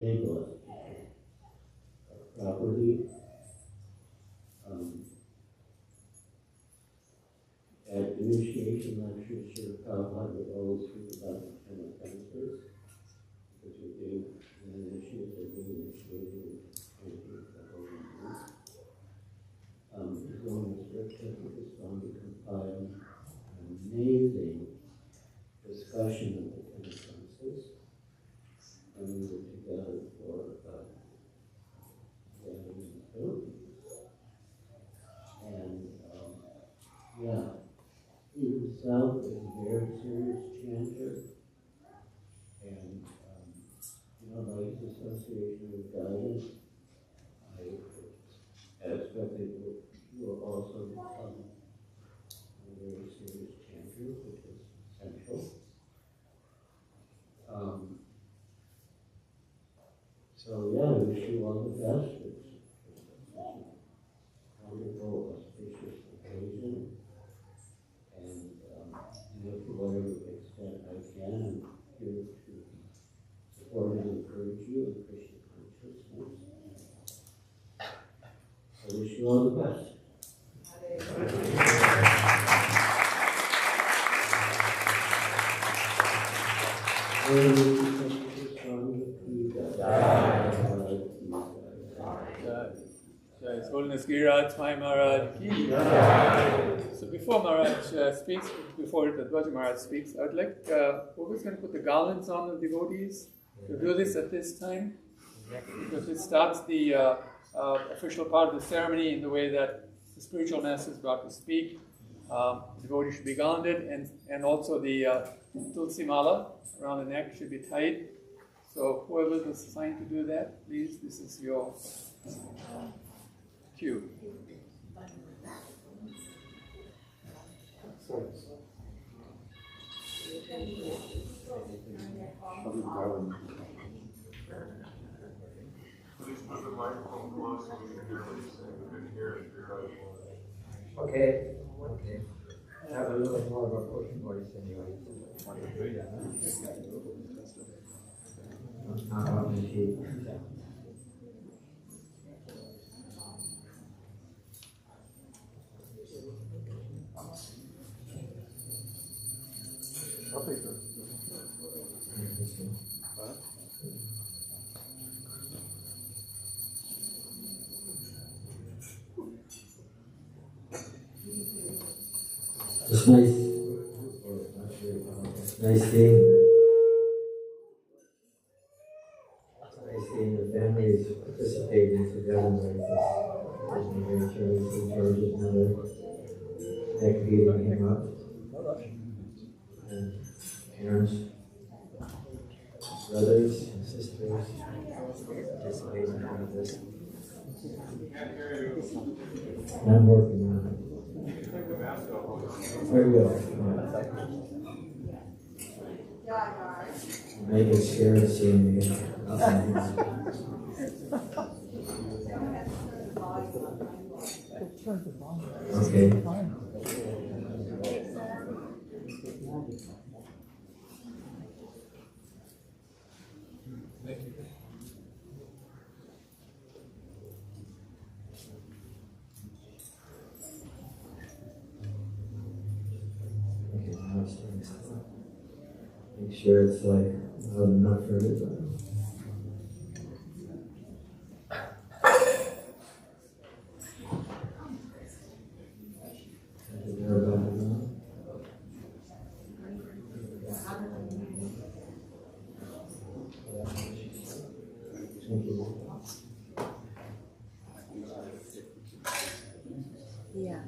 enable us properly at initiation lectures, Sir Prabhupada would always speak about the 10 offenses, because you're being initiated, being initiated into the Holy Group. His own scripture has gone to compile an amazing discussion of the 10 offenses, and we were together for gathering in the Philippines. And he himself is a very serious chanter, and by his association with guidance, I expect that he will also become a very serious chanter, which is essential. I wish you all the best. It's a wonderful, auspicious occasion. And to whatever extent I can, I'm here to support and encourage you in Krishna consciousness. I wish you all the best. His Holiness Giriraj Maharaj ki. So before Maharaj speaks, before the Dwaja Maharaj speaks, I'd like, whoever's going to put the garlands on the devotees, to do this at this time, because it starts the official part of the ceremony in the way that the spiritual master is about to speak. The devotee should be garlanded, and also the tulsi mala around the neck should be tied. So whoever is assigned to do that, please, this is your cue. Please put the microphone close so we can hear it. Okay. I have a little more of a pushing voice anyway. I'll take that. It's nice seeing the families participating together like this. George's mother, neck beating him up, and parents, brothers and sisters participating in this. And I'm working on it. There we go. Make it scary seeing me. Okay. Make sure it's like loud enough for everybody. Thank you. Yeah.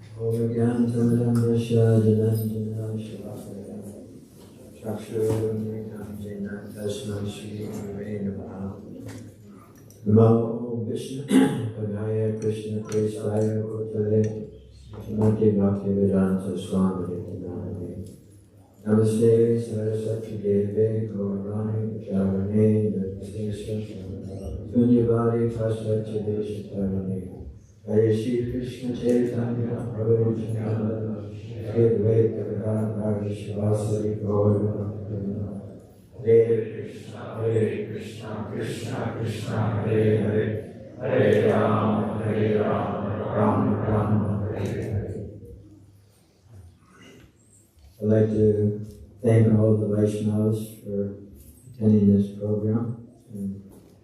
Namo Vishnu Padaya Krishna Krishnaya Bhutale Srimati Bhaktivedanta Swami Nityanande Namaste Saraswati Deve Gaurani Pacharane Nirvishesha Sunyavadi Pasvacha Deshatarane Hare Shri Krishna Chaitanya Prabhu Nityananda Shri Advaita Gadadhara Shivasari Gaura Hare Krishna, Krishna Krishna, Hare Hare, Hare Rama, Rama Rama, Hare Hare. I'd like to thank all the Vaishnavas for attending this program, and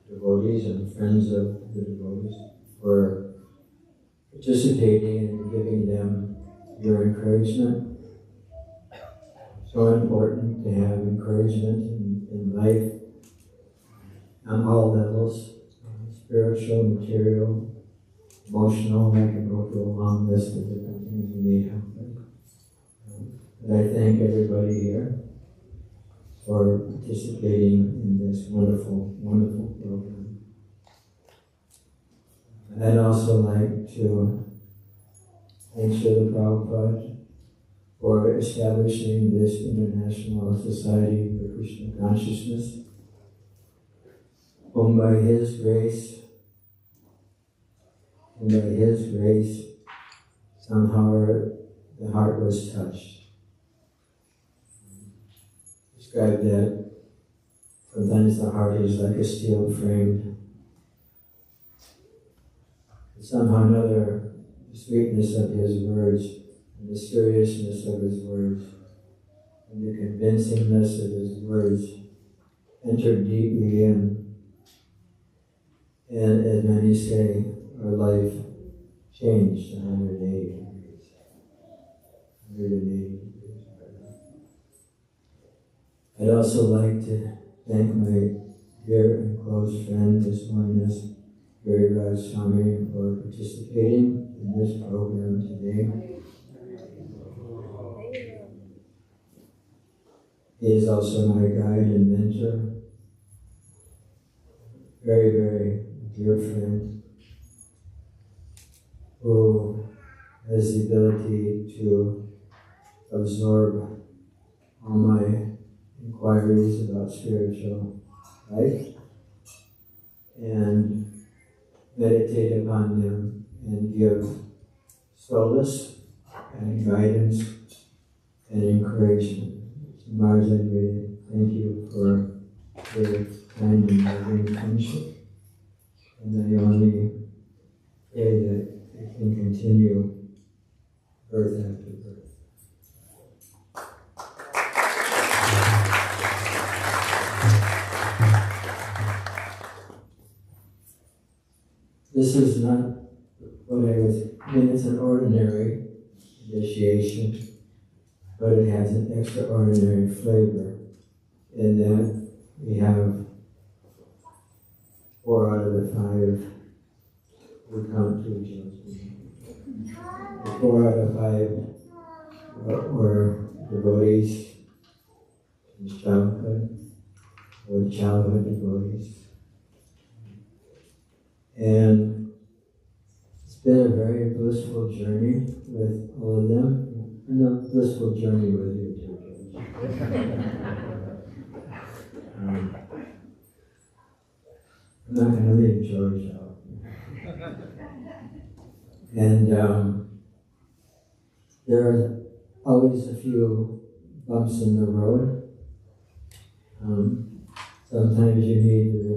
devotees and friends of the devotees for participating and giving them your encouragement. So important to have encouragement in life on all levels, spiritual, material, emotional. I can go through a long list of different things you need help with. But I thank everybody here for participating in this wonderful, wonderful program. And I'd also like to thank Srila Prabhupada for establishing this International Society for Krishna Consciousness, whom by His grace, somehow the heart was touched. Described that sometimes the heart is like a steel frame. Somehow or another, the sweetness of His words, and the seriousness of His words, and the convincingness of His words entered deeply in. And as many say, our life changed 180 degrees. 180 degrees. I'd also like to thank my dear and close friend this morning, Raj Swami, for participating in this program today. He is also my guide and mentor. Very, very dear friend who has the ability to absorb all my inquiries about spiritual life and meditate upon them and give solace and guidance and encouragement. So Maharaj, I really thank you for your kind and loving friendship, and I only pray that it can continue birth after birth. This is not what I was, it's an ordinary initiation, but it has an extraordinary flavor in that we have 4 out of the 5, we count 2 children. 4 out of 5 were devotees in childhood, or childhood devotees. And it's been a very blissful journey with all of them, and a blissful journey with you too, George. I'm not going to leave George out. And there are always a few bumps in the road. Sometimes you need to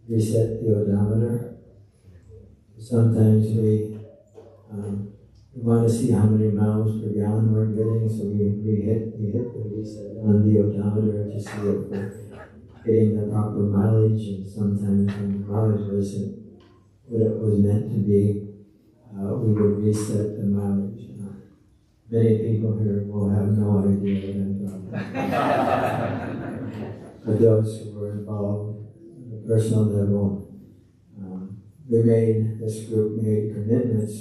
reset the odometer. Sometimes we want to see how many miles per gallon we're getting, so we hit the reset on the odometer to see if we're getting the proper mileage, and sometimes when the mileage wasn't what it was meant to be, we would reset the mileage. Many people here will have no idea what I'm talking about. For those who were involved at a personal level, this group made commitments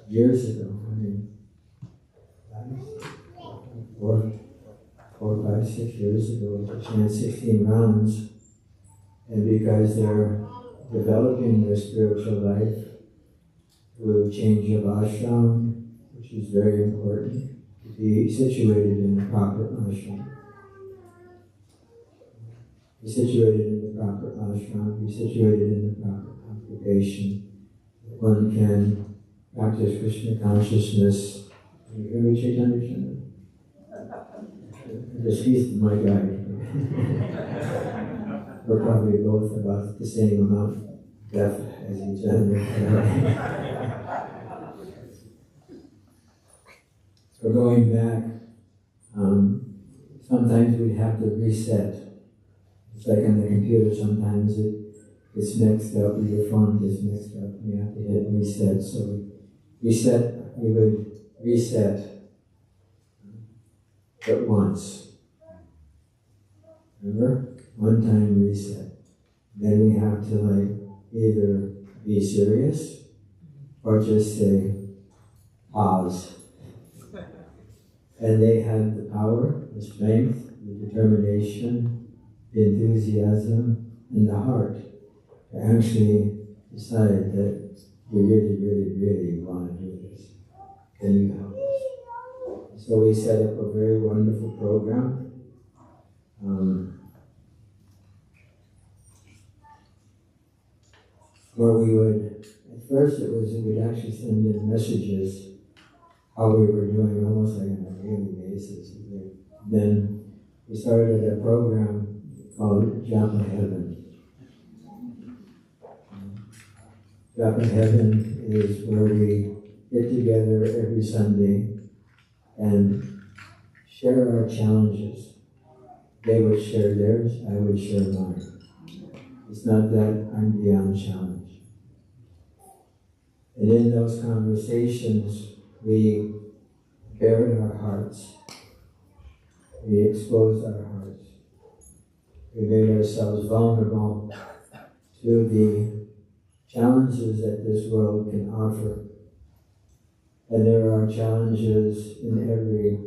years ago. I mean, 4, 5, 6 years ago, to chant 16 rounds. And because they're developing their spiritual life through change of ashram, which is very important, to be situated in the proper ashram. Be situated in the proper ashram, be situated in the proper congregation. One can practice Krishna consciousness. Can you hear me, Chaitanya? Because he's my guy. We're probably both about the same amount deaf as each other. So going back, sometimes we have to reset. It's like on the computer, sometimes it's mixed up, or your phone gets mixed up, and you have to hit reset. So we would reset at once. Remember? One time reset. Then we have to either be serious or just say, pause. And they had the power, the strength, the determination, the enthusiasm, and the heart to actually decide that we really, really, really want to do this. Can you help us? So we set up a very wonderful program. Where we would, at first we'd actually send in messages how we were doing almost like on a daily basis. Then we started a program called Japa Heaven. Japa Heaven is where we get together every Sunday and share our challenges. They would share theirs, I would share mine. It's not that I'm beyond challenge. And in those conversations, we bared our hearts. We exposed our hearts. We made ourselves vulnerable to the challenges that this world can offer. And there are challenges in every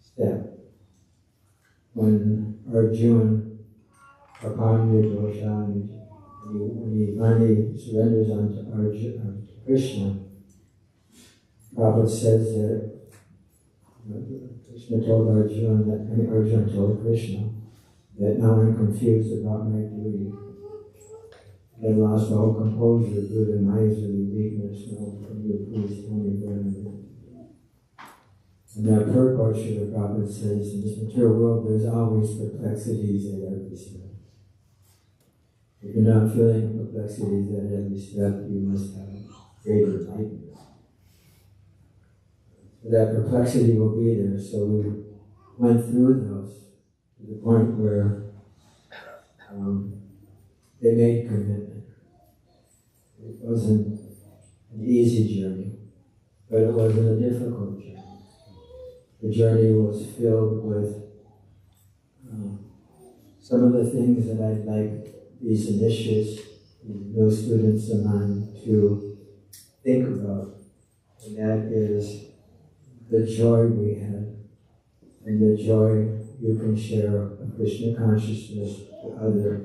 step. When Arjuna, when he finally surrenders unto Krishna, Prabhupada says that Krishna told Arjuna told Krishna that now I'm confused about my duty. I lost all composure due to miserly weakness. Now can you please tell me what I'm doing? And that purport, Srila Prabhupada says, in this material world there's always perplexities at every step. If you're not feeling perplexities at every step, you must have greater enlightenment. So that perplexity will be there, so we went through those to the point where they made commitment. It wasn't an easy journey, but it wasn't a difficult journey. The journey was filled with some of the things that I'd like these initiates, those students of mine, to think about, and that is the joy we had, and the joy you can share of Krishna consciousness to others,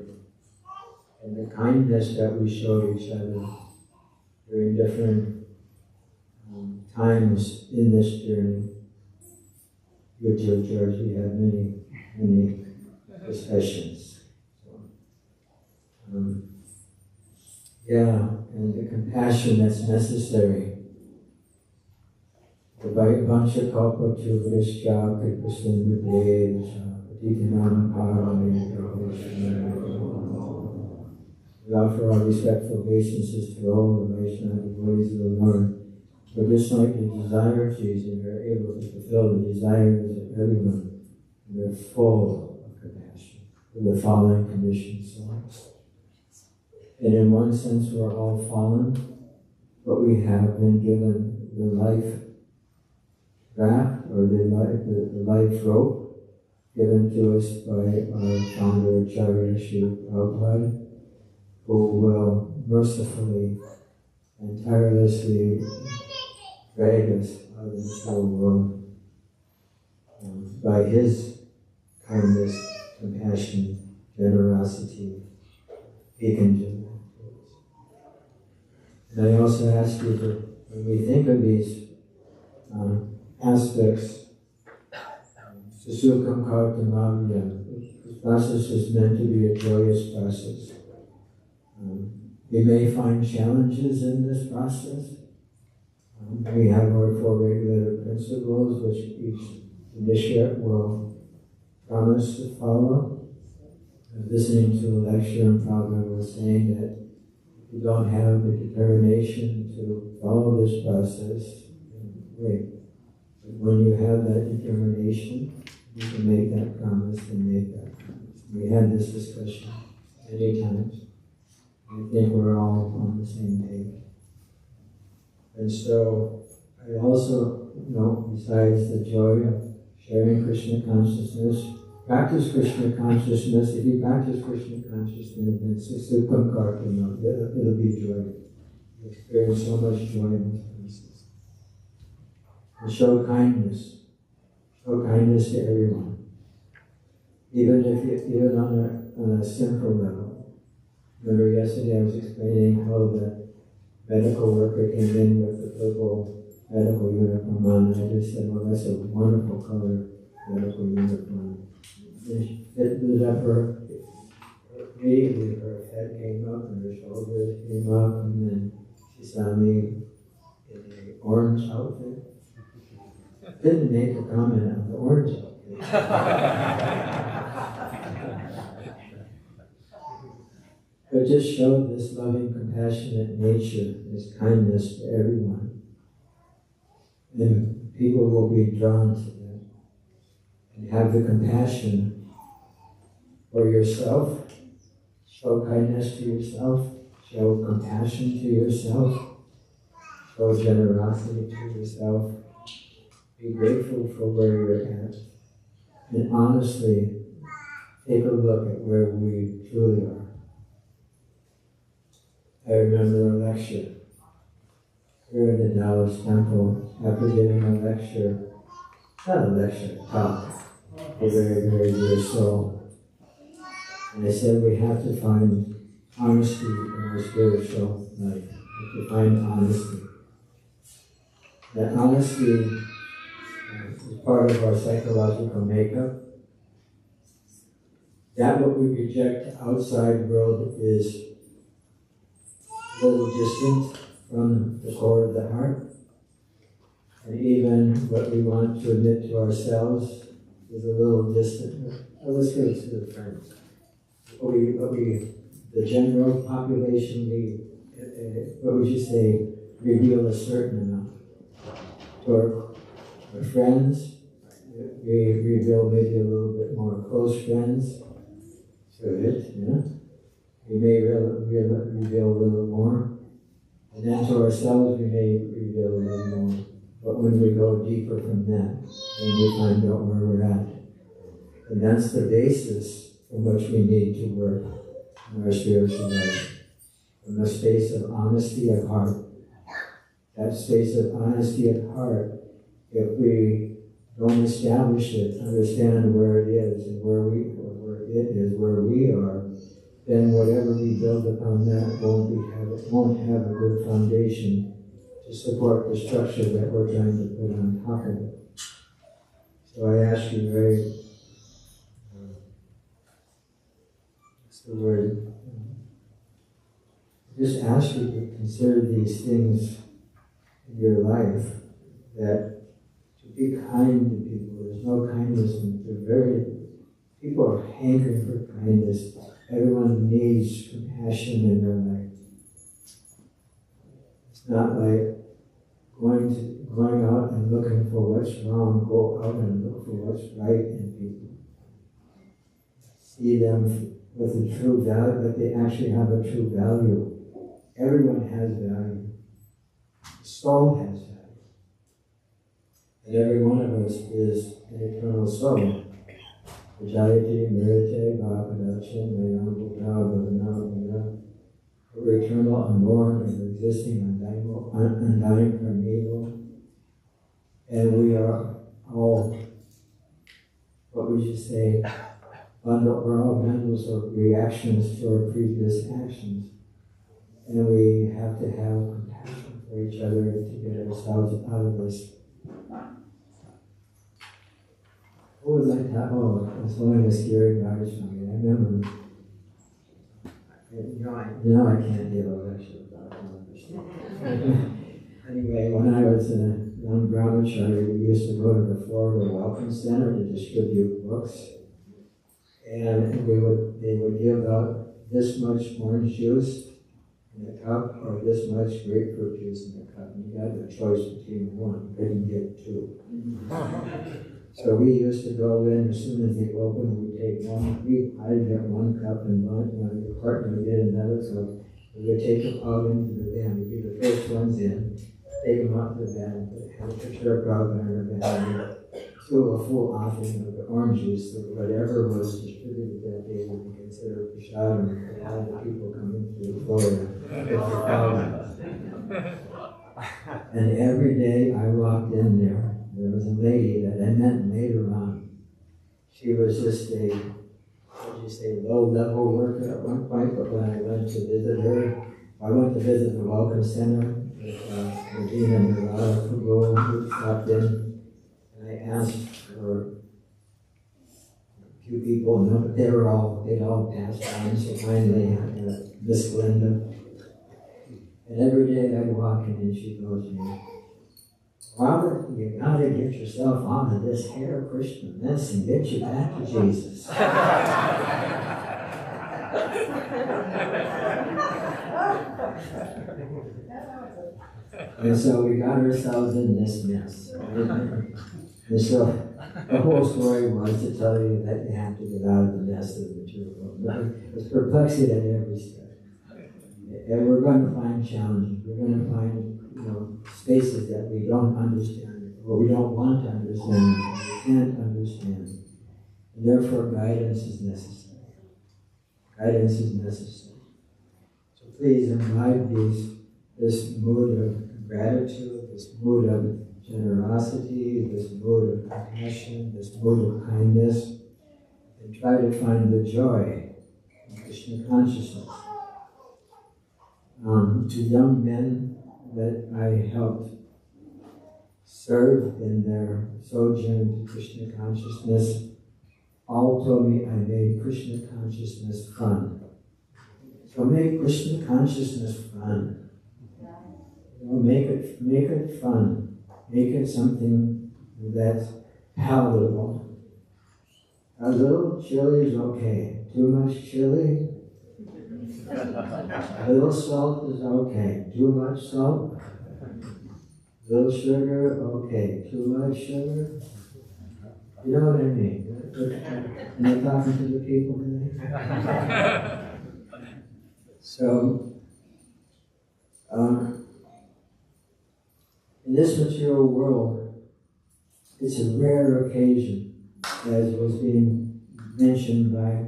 and the kindness that we show each other during different times in this journey. With your church, we had many discussions. And the compassion that's necessary. The Vansha Kalpa Chuvrischa Kripasindu Devcha Patitanam Paramita. We offer our respectful obeisances to all the Vaishnava devotees of the Lord. For just like the desire Jesus, they're able to fulfill the desires of everyone. And they're full of compassion for the fallen conditioned souls. And in one sense, we're all fallen, but we have been given the life raft, or the life rope, given to us by our founder, Acharya Srila Prabhupada, who will mercifully and tirelessly drag us out of this whole world by his kindness, compassion, generosity. He can do that. And I also ask you to, when we think of these aspects, Susukam Kartamavya, this process is meant to be a joyous process. We may find challenges in this process. We have our four regulator principles, which each initiate will promise to follow. Listening to a lecture in Prabhupada was saying that if you don't have the determination to follow this process, wait. But when you have that determination, you can make that promise and make that promise. We had this discussion many times. I think we're all on the same page. And so, I also, besides the joy of sharing Krishna consciousness, practice Krishna consciousness. If you practice Krishna consciousness, then sukham kartama, it'll be joy. You experience so much joy in this process. And show kindness. Show kindness to everyone. Even on a simple level. Remember yesterday I was explaining how the medical worker came in with the purple medical uniform on, and I just said, well, that's a wonderful color medical uniform. And she lit up her, immediately her head came up and her shoulders came up, and then she saw me in an orange outfit. Didn't make a comment on the orange outfit. But just showed this loving, compassionate nature, this kindness to everyone. And people will be drawn to that. And have the compassion for yourself. Show kindness to yourself. Show compassion to yourself. Show generosity to yourself. Be grateful for where you're at. And honestly, take a look at where we truly are. I remember a lecture here in the Dallas Temple, after giving a lecture, not a lecture, a talk, a very, very dear soul. And I said we have to find honesty in our spiritual life. We have to find honesty. That honesty is part of our psychological makeup. That what we project outside world is a little distant from the core of the heart. And even what we want to admit to ourselves is a little distant. Well, let's give it to the friends. The general population, what would you say, reveal a certain amount. To our friends, we reveal maybe a little bit more. Close friends, good, yeah. We may reveal a little more. And then to ourselves, we may reveal a little more. But when we go deeper from that, then we find out where we're at. And that's the basis from which we need to work in our spiritual life. From a space of honesty of heart. That space of honesty of heart, if we don't establish it, understand where it is and where we are, then whatever we build upon that won't have a good foundation to support the structure that we're trying to put on top of it. So I ask you just ask you to consider these things in your life, that to be kind to people. There's no kindness, people are hankering for kindness. Everyone needs compassion in their life. It's not like going out and looking for what's wrong. Go out and look for what's right in people. See them with a true value, that they actually have a true value. Everyone has value. The soul has value. And every one of us is an eternal soul. Vijayati, Mirate, Bhakadachin, Mayam, Bhakadachin, we're eternal, unborn, and existing, undying, primeval. And we are all, what would you say, we're all bundles of reactions to our previous actions. And we have to have compassion for each other to get ourselves out of this. What was I talking? Oh, I was telling a scary guy something. I remember. I can't give a lecture about it. Anyway, when I was a young brahmachari, we used to go to the Florida Welcome Center to distribute books and they would give out this much orange juice in a cup or this much grapefruit juice in a cup. And you had the choice between one, you couldn't get two. So we used to go in as soon as they opened, we'd take one, I'd get one cup and your partner would get another cup. We would take them out into the van, we'd be the first ones in, take them out to the van, have a picture of God in our van, and do a full offering of the orange juice, so whatever was distributed that day would be considered prashadam for all the people coming through Florida. And every day I walked in there, there was a lady that I met later on. She was just a, what you say, low-level worker at one point, but when I went to visit her, I went to visit the Welcome Center with Regina and Narada Prabhu, who stopped in, and I asked for a few people, no, but they'd all passed on, so finally I got Miss Linda. And every day I'd walk in and she'd go to me, Robert, you gotta get yourself out of this Hare Krishna mess and get you back to Jesus. And so we got ourselves in this mess. And so the whole story was to tell you that you have to get out of the mess of the material world. It's perplexing at every step. And we're going to find challenges. We're going to find, spaces that we don't understand, or we don't want to understand, or we can't understand. And therefore, guidance is necessary. Guidance is necessary. So please imbibe this mood of gratitude, this mood of generosity, this mood of compassion, this mood of kindness, and try to find the joy in Krishna consciousness. To young men that I helped serve in their sojourn to Krishna consciousness, all told me I made Krishna consciousness fun. So make Krishna consciousness fun. Make it fun. Make it something that's palatable. A little chili is okay. Too much chili? A little salt is okay. Too much salt? A little sugar? Okay. Too much sugar? You know what I mean? Am I talking to the people today? So, in this material world, it's a rare occasion, as was being mentioned by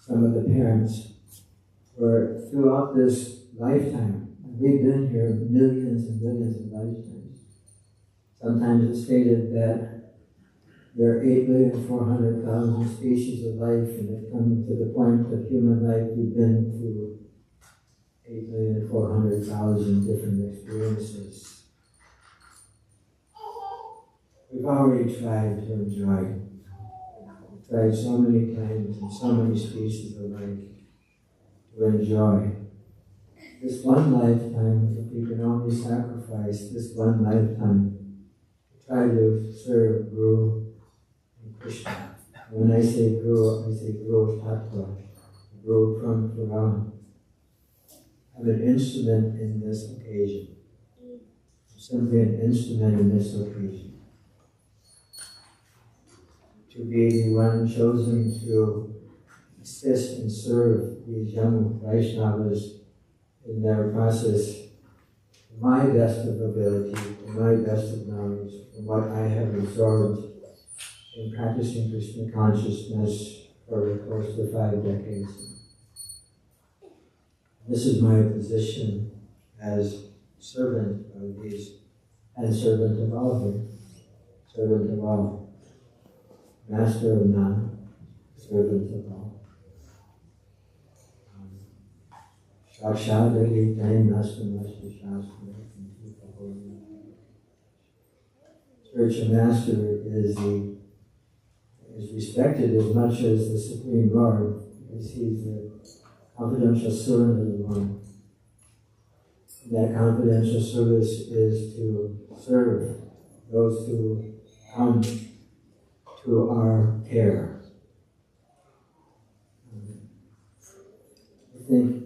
some of the parents, where throughout this lifetime, we've been here millions and millions of lifetimes. Sometimes it's stated that there are 8,400,000 species of life, and it comes to the point of human life, we've been through 8,400,000 different experiences. We've already tried to enjoy. We've tried so many times in so many species of life to enjoy. This one lifetime, if we can only sacrifice this one lifetime to try to serve Guru and Krishna. When I say Guru Tattva, Guru from Puran. I'm an instrument in this occasion. I'm simply an instrument in this occasion. To be the one chosen to assist and serve these young Vaishnavas in their process to my best of ability, to my best of knowledge, from what I have absorbed in practicing Krishna consciousness for close to 5 decades. This is my position as servant of these, and servant of all here, servant of all. Master of none, servant of all. Shakshadari Time Master Shastra. Spiritual Master is respected as much as the Supreme Lord, because he's the confidential servant of the Lord. And that confidential service is to serve those who come to our care. think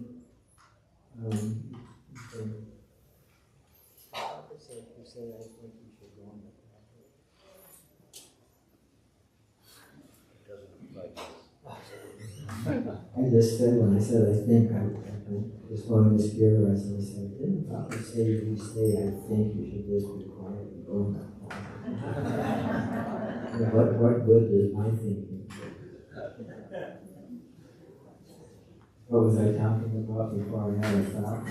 I just said, when I said I think, I was following this gear rise, and I said, didn't Papa say if you say I think you should just be quiet and go now? What good is my thinking? What was I talking about before I had a thought?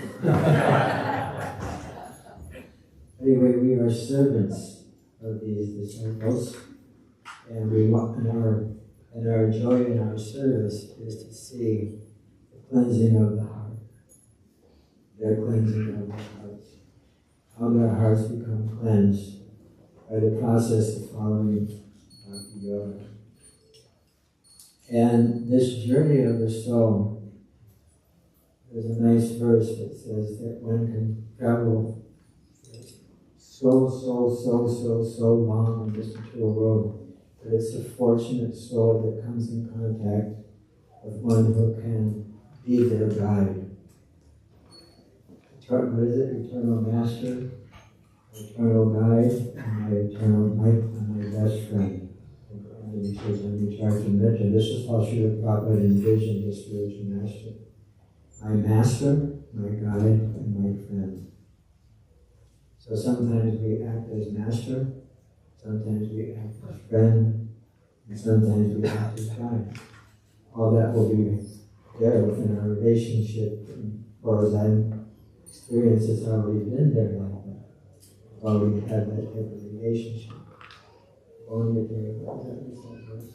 Anyway, we are servants of these disciples, and we want and our joy in our service is to see the cleansing of the heart, their cleansing of their hearts, how their hearts become cleansed by the process of following Bhakti Yoga. And this journey of the soul, there's a nice verse that says that one can travel so long in this material world, but it's a fortunate soul that comes in contact with one who can be their guide. What is it? Eternal Master, eternal guide, and my best friend. And he says, I'm in charge of mention. This is how Srila Prabhupada envisioned the spiritual master. My master, my guide, and my friend. So sometimes we act as master, sometimes we act as friend, and sometimes we act as guide. All that will be there within our relationship. And for as I'm experienced, it's already been there like that. We've already had that type of relationship. Only day, what that is that verse?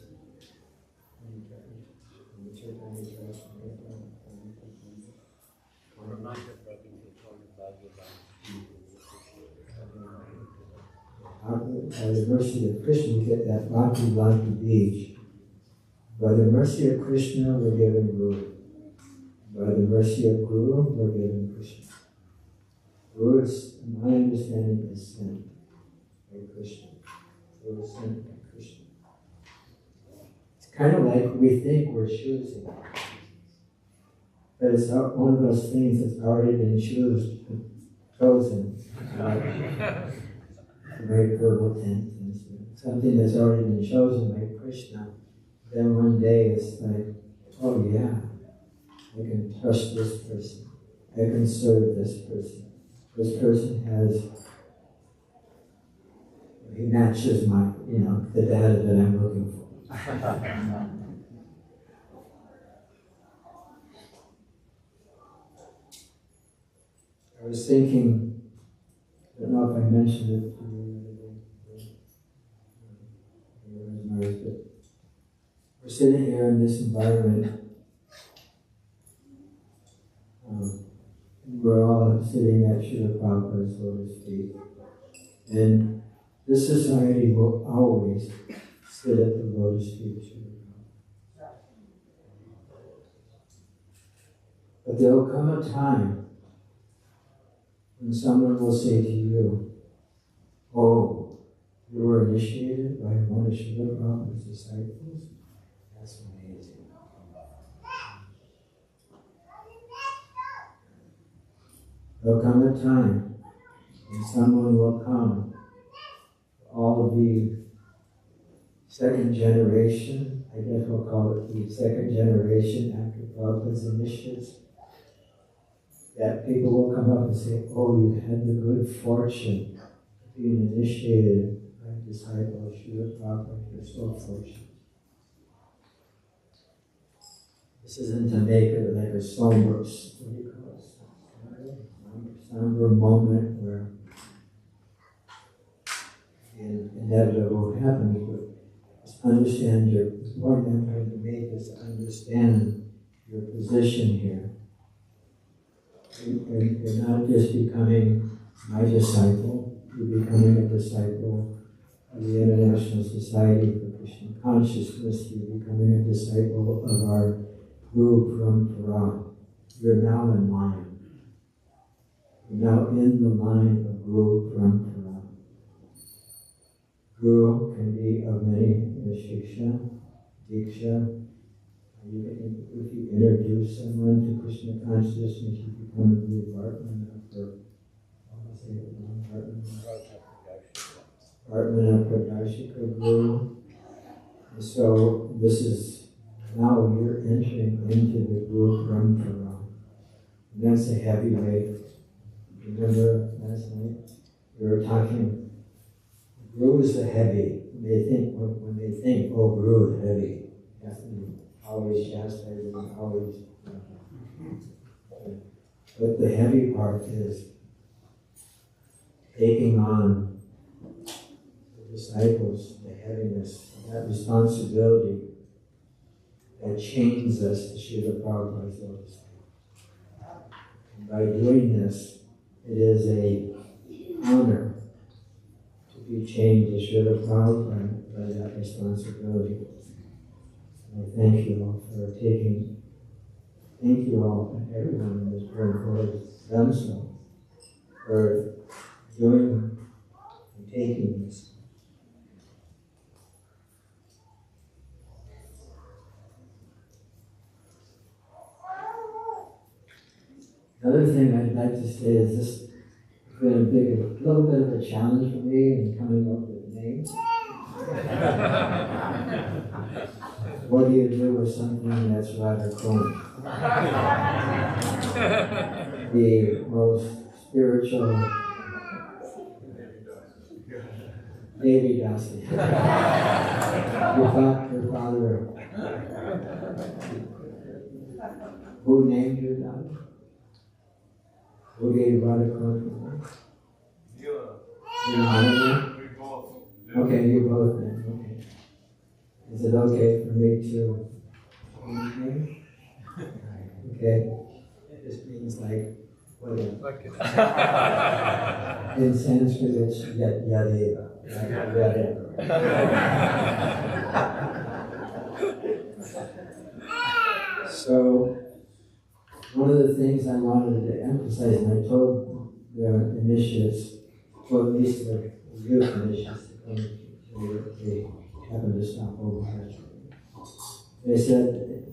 By the mercy of Krishna, we get that Bhakti Bhakti Beach. By the mercy of Krishna, we're given Guru. By the mercy of Guru, we're given Krishna. Guru is, in my understanding, is sent by Krishna. Guru is sent by Krishna. It's kind of like we think we're choosing. But it's not one of those things that's already been chosen. Right verbal tense, something that's already been chosen by Krishna. Then one day it's like, oh yeah, I can trust this person. I can serve this person. This person he matches my, the data that I'm looking for. I was thinking, I don't know if I mentioned it to you, but we're sitting here in this environment, and we're all sitting at Srila Prabhupada's lotus feet. And this society will always sit at the lotus feet of Srila Prabhupada. But there will come a time when someone will say to you, oh, you were initiated by one of Srila Prabhupada's disciples? That's amazing. There'll come a time when someone will come, all of the second generation, I guess we'll call it the second generation after Prabhupada's initiates, that people will come up and say, oh, you had the good fortune of being initiated by a disciple of Srila Prabhupada. You're so fortunate. This isn't to make it like a somber, somber moment where the inevitable happens, but just understand the point I'm trying to make is to understand your position here. You're not just becoming my disciple, you're becoming a disciple of the International Society for Krishna Consciousness, you're becoming a disciple of our Guru from Puran. You're now in line. You're now in the line of Guru from Puran. Guru can be of many, Shiksha, Diksha, If you introduce someone to Krishna consciousness, you become the partner for, I'll say it wrong, partner Pradashika Guru. And so this is, now you're entering into the Guru Parampara. And that's a heavy weight. Remember last night we were talking, Guru is the heavy. When they think, oh, Guru is heavy, has to be always chastising, always. But the heavy part is taking on the disciples, the heaviness, that responsibility that chains us to Srila Prabhupada's lotus. And by doing this, it is an honor to be chained to Srila Prabhupada by that responsibility. I thank you all for thank you all, everyone in this prayer who has done so, for doing and taking this. Another thing I'd like to say is this has been a little bit of a challenge for me in coming up with names. What do you do with something that's rather chronic? The most spiritual Devi Dasi. Your father. Who named your daughter? Who gave you Radha Krishna? You. Okay, you both then. Okay. Is it okay for me to change name? Okay. This means like whatever. In Sanskrit, it's Yadeva. So, one of the things I wanted to emphasize, and I told the initiates, well, at least the youth initiates, they happened to stop over here. They said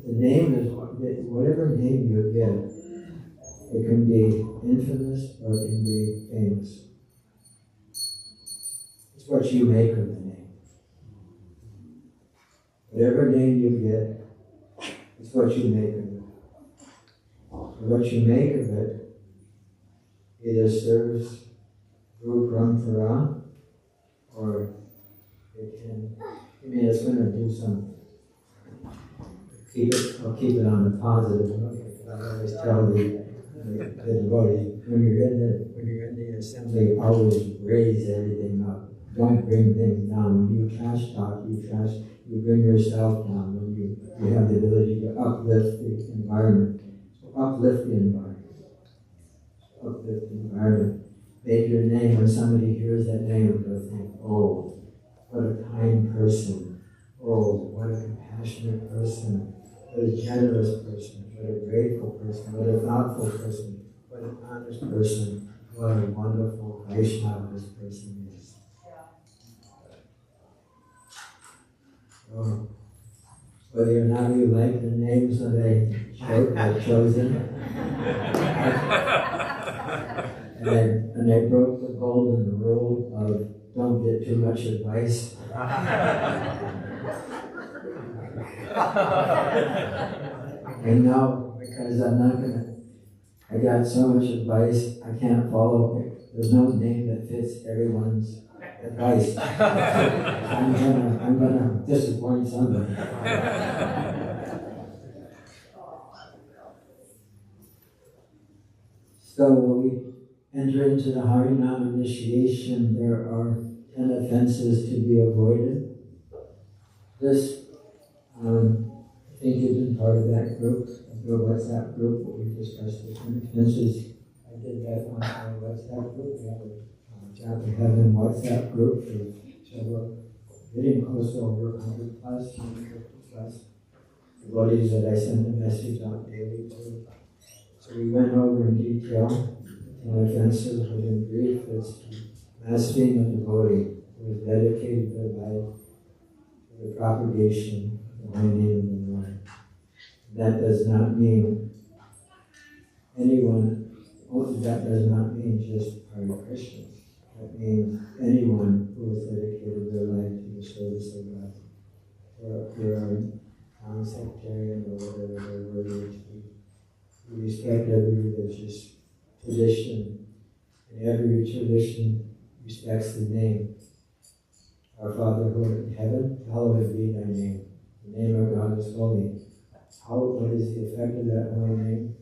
the name is, whatever name you get, it can be infamous or it can be famous. It's what you make of the name. Whatever name you get, it's what you make of it. What you make of it either serves Guru Parampara or it can, it's going to do something. I'll keep it on the positive note. I always tell the devotees, when you're in the assembly, always raise everything up. Don't bring things down. When you trash talk, you bring yourself down. When you have the ability to uplift the environment. Uplift the environment. Uplift the environment. Make your name, when somebody hears that name, they'll think, oh, what a kind person. Oh, what a compassionate person. What a generous person. What a grateful person. What a thoughtful person. What an honest person. What a wonderful Vaishnava this person is. Oh. Whether or not you like the names that I've chosen. and I broke the golden rule of don't get too much advice. And now, because I got so much advice, I can't follow it. There's no name that fits everyone's advice. I'm gonna disappoint somebody. So when we enter into the Harinam initiation, there are 10 offenses to be avoided. This, I think you've been part of that group, the WhatsApp group, where we discussed the 10 offenses. I did that on our WhatsApp group. We have a Job to Heaven WhatsApp group. So we're getting close to over 100 plus, 150 plus devotees that I send a message out daily to. So we went over in detail 10 offenses, but in brief, it's blaspheming a devotee who is dedicated their life to the propagation of the holy name of the Lord. That does not mean anyone, that does not mean just Hare Krishna. That means anyone who has dedicated their life to the service of God. Or if you're a non-sectarian or whatever their word is, we respect every religious tradition, and every tradition respects the name. Our Father who art in heaven, hallowed be thy name. The name of God is holy. What is the effect of that holy name?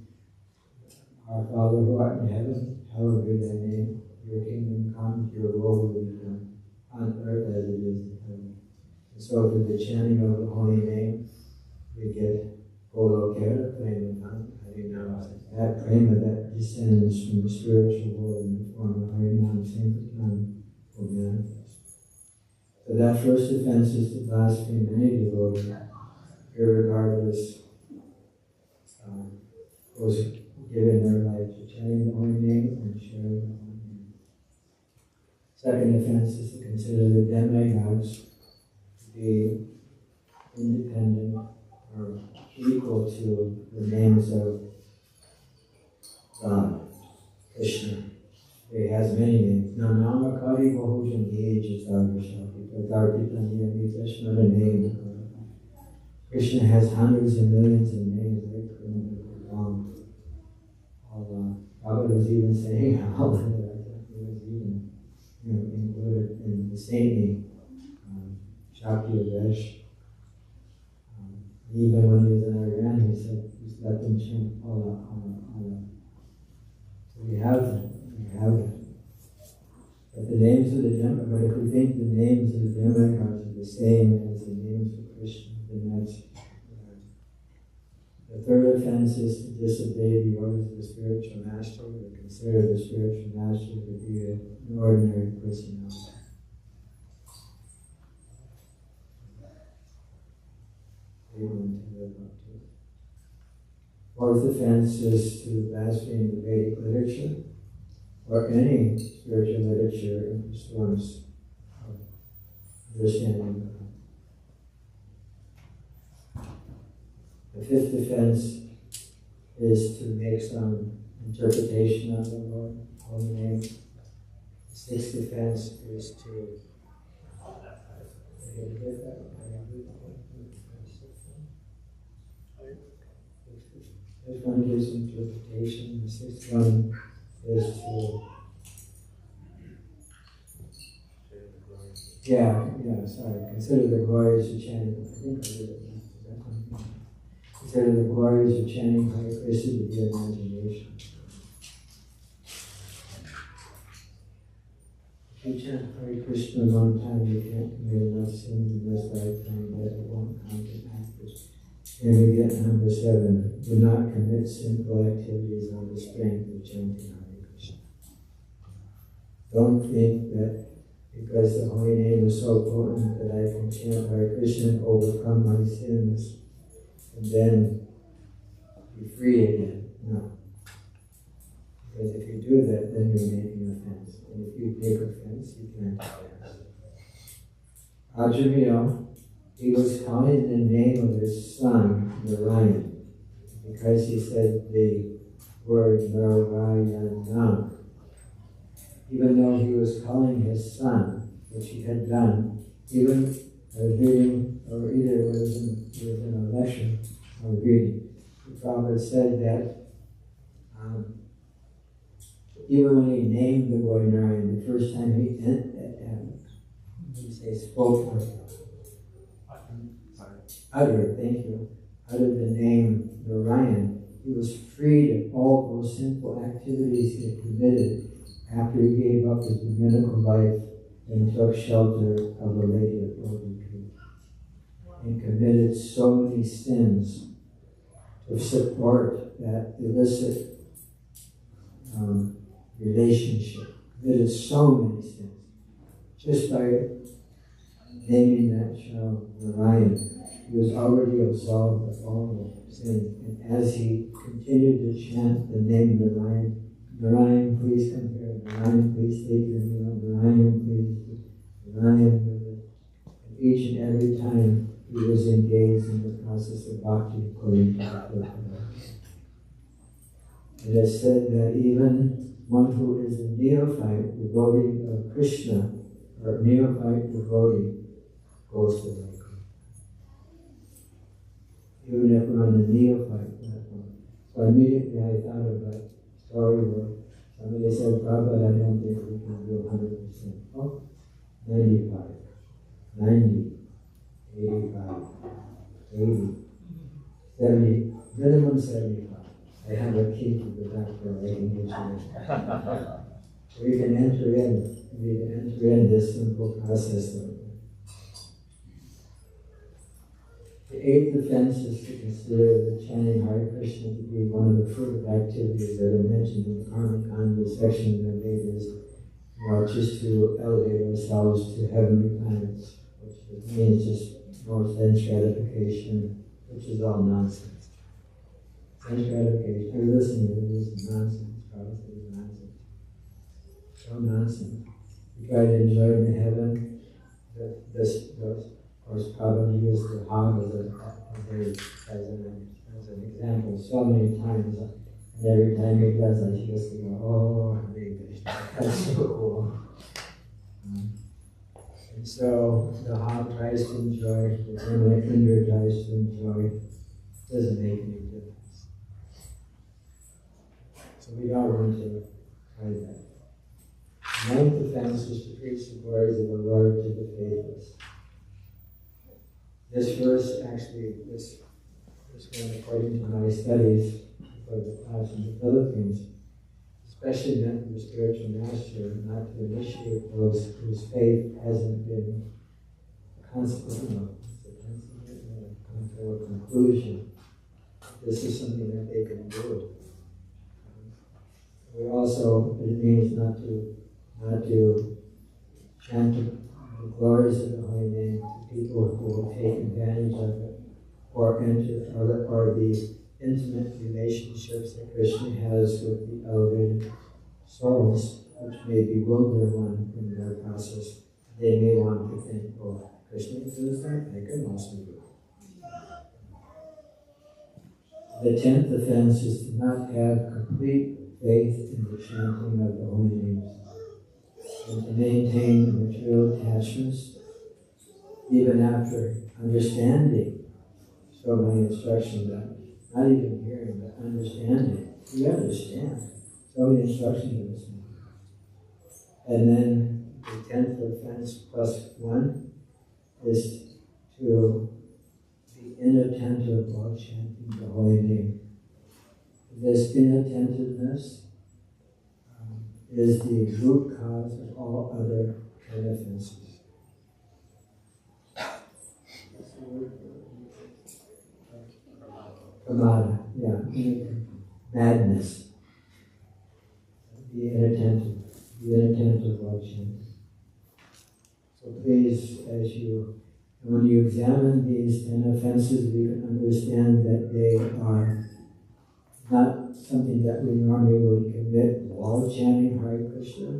Our Father who art in heaven, hallowed be thy name. Your kingdom come, your will be done, on earth as it is in heaven. And so through the chanting of the holy name, we get Golo Kera, Prema, Harinam. That prema that descends from the spiritual world in the form of Harinam, Sankirtan, will manifest. So that first offense is to blaspheme any devotee, irregardless, was given their life to chanting the holy name and sharing the holy name. Second offense is to consider the demigods to be independent or equal to the names of God, Krishna. He has many names. Nanama Kari Bahujan Age Krishna name. Krishna has hundreds and millions of names. They couldn't be wrong. Prabhupada was even saying how he was even included in the saintly Shakti Vesh. Even when he was in Iran, he said, just let them chant Allah, Allah, Allah. So we have them. But the names of the demigods, if we think the names of the demigods are the same as the names of Krishna, then that's the third offense is to disobey the orders of the spiritual master, or consider the spiritual master to be an ordinary personality. Fourth offense is to blaspheme the Vedic literature or any spiritual literature in pursuance of understanding God. The fifth offense is to make some interpretation of the Lord, holy name. The sixth offense is to There's one gives interpretation. The sixth one is to consider the glories of chanting. I think I did it. Consider the glories of chanting Hare Krishna to be imagination. If you chant Hare Krishna one time, you can't commit enough sins in this lifetime that it won't come to practice. And we get number 7. Do not commit sinful activities on the strength of chanting Hare Krishna. Don't think that because the holy name is so potent that I can chant Hare Krishna and overcome my sins and then be free again. No. Because if you do that, then you're making offense. And if you take offense, you can't offense. Ajamil, he was calling the name of his son Narayan because he said the word Narayana. Even though he was calling his son, which he had done, even reading, or either it was in a lecture or reading, the Prophet said that even when he named the boy Narayan, the first time he spoke, uttered the name Narayan, he was freed of all those sinful activities he had committed after he gave up his dominical life and took shelter of the Lady of Golden Tree, and committed so many sins to support that illicit relationship. Committed so many sins just by naming that child Narayan. He was already absolved of all the sins, and as he continued to chant the name Narayan, Narayan, please come here. Narayan, please take your meal. Narayan, please. Narayan, and each and every time he was engaged in the process of bhakti according to the Prabhupada. It is said that even one who is a neophyte devotee of Krishna, or neophyte devotee, goes to Vaikuntha. Even if we're on the neophyte platform. So immediately I thought of a story where somebody said, Prabhupada, I don't think we can do 100%. Oh, 95, 90, 85, 80, 70, minimum 75. I have a key to the back door, I can get you in. We can enter in this simple process. The eighth offense is to consider the chanting Hare Krishna to be one of the fruit activities that are mentioned in the Karma Kanda section of the Vedas, just to elevate ourselves to heavenly planets, which means just more sense gratification, which is all nonsense. Sense gratification, are you listening to this? Nonsense, probably nonsense. So nonsense. You try to enjoy the heaven, those of course, probably use the hog as an example so many times, and every time he does, I just go, oh, that's so cool. And so the hog tries to enjoy, the Indra tries to enjoy, doesn't make any difference. So we don't want to try that. The ninth offense is to preach the glories of the Lord to the faithless. This verse, actually, this one, according to my studies for the class in the Philippines, especially meant for the spiritual master, not to initiate those whose faith hasn't been come to a conclusion. This is something that they can do. We also, it means not to chant the glories of the holy name to people who will take advantage of it or the intimate relationships that Krishna has with the elevated souls, which may bewilder one in their process. They may want to think, oh, Krishna does that, I can also do it. The 10th offense is to not have complete faith in the chanting of the holy names, and to maintain material attachments even after understanding so many instructions, not even hearing, but understanding. We understand so many instructions in this one. And then the 10th offense plus 1 is to be inattentive while chanting the holy name. This inattentiveness is the root cause of all other 10 offenses. Pramada, yeah, madness. Be inattentive while chanting. So please, when you examine these 10 offenses, we can understand that they are not something that we normally would commit while chanting Hare Krishna,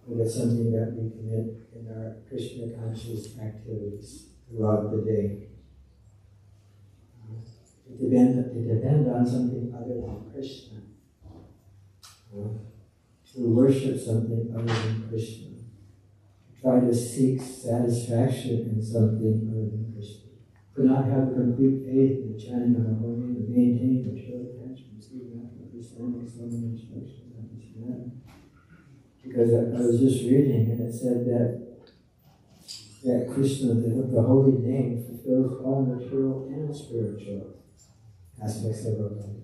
but it's something that we commit in our Krishna conscious activities throughout the day. To depend on something other than Krishna, to worship something other than Krishna, to try to seek satisfaction in something other than Krishna, to not have complete faith in the chanting of the holy name, to maintain material attachments, even after understanding so many instructions, understand. Because I was just reading, and it said that Krishna, the holy name, fulfills all material and spiritual aspects of our life.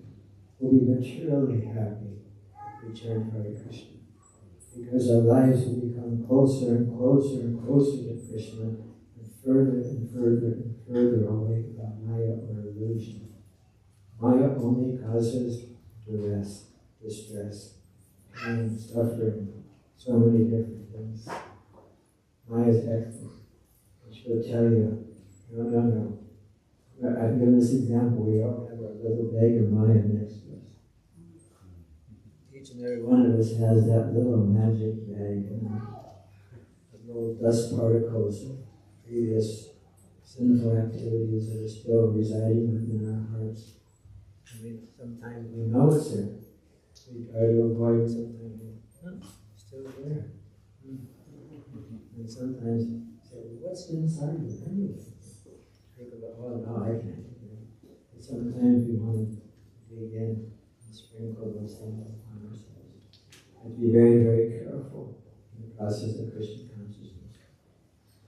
We'll be materially happy if we chant Hare Krishna, because our lives will become closer and closer and closer to Krishna, and further and further away from Maya or illusion. Maya only causes duress, distress, pain, suffering, so many different things. Maya is excellent. She'll tell you, no. I've given this example, we all have our little bag of Maya next to us. Each and every one of us has that little magic bag, of little dust particles of previous sinful activities that are still residing within our hearts. I mean, sometimes we know it's there. We try to avoid it, sometimes it's still there. And sometimes you say, well, what's inside of it anyway? Think about, well, no, I can't do that. But sometimes we want to dig in and sprinkle those things upon ourselves. And be very, very careful in the process of Christian consciousness.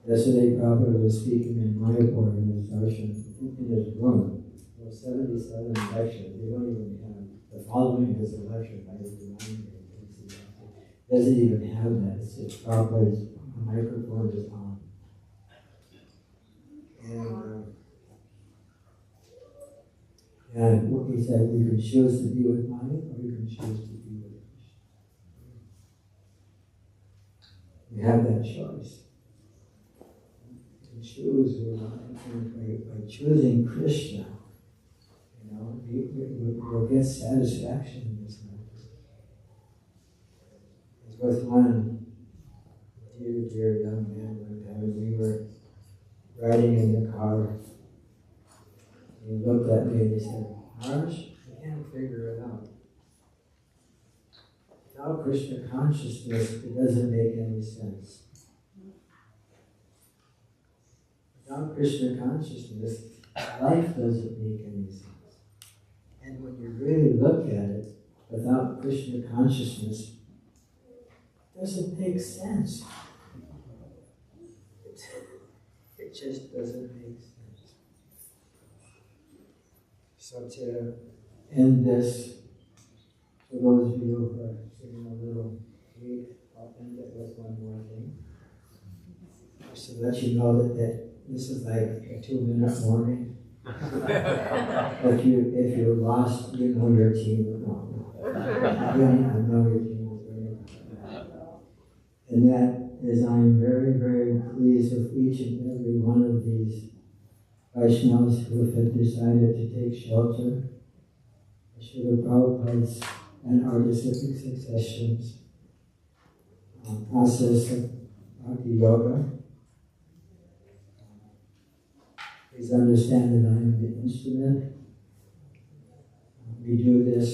Yesterday, Prabhupada was speaking in Mayapur in his darshan, in his room. There were 77 lectures. They don't even have, the following is a lecture by the divine. Doesn't even have that. It's just Prabhupada's microphone is on. And what he said, we can choose to be with Maya or we can choose to be with Krishna. We have that choice. We can choose, by choosing Krishna, we'll get satisfaction in this life. It was with one dear young man one time. We were riding in the car. He looked at me and he said, Harsh, I can't figure it out. Without Krishna consciousness, it doesn't make any sense. Without Krishna consciousness, life doesn't make any sense. And when you really look at it, without Krishna consciousness, it doesn't make sense. It just doesn't make sense. So to end this, for those of you who are feeling a little weak, I'll end it with one more thing. Just to let you know that this is like a 2-minute warning. If you're lost, you know your team. You know your team is very. And that is, I'm very, very pleased with each and every one of these Vaishnavas who have decided to take shelter. Srila Prabhupada's and our disciplic successions process of Bhakti Yoga. Please understand that I am the instrument. We do this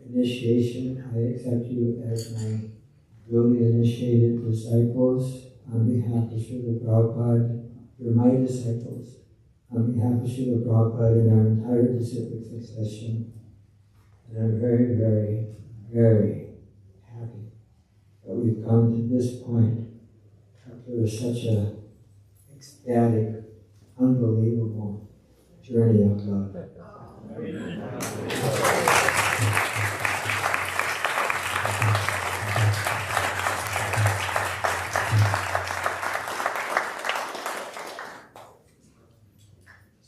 initiation. I accept you as my duly initiated disciples on behalf of Srila Prabhupada. You're my disciples. On behalf of Srila Prabhupada and our entire disciplic succession. And I'm very, very, very happy that we've come to this point after such a ecstatic, unbelievable journey of love.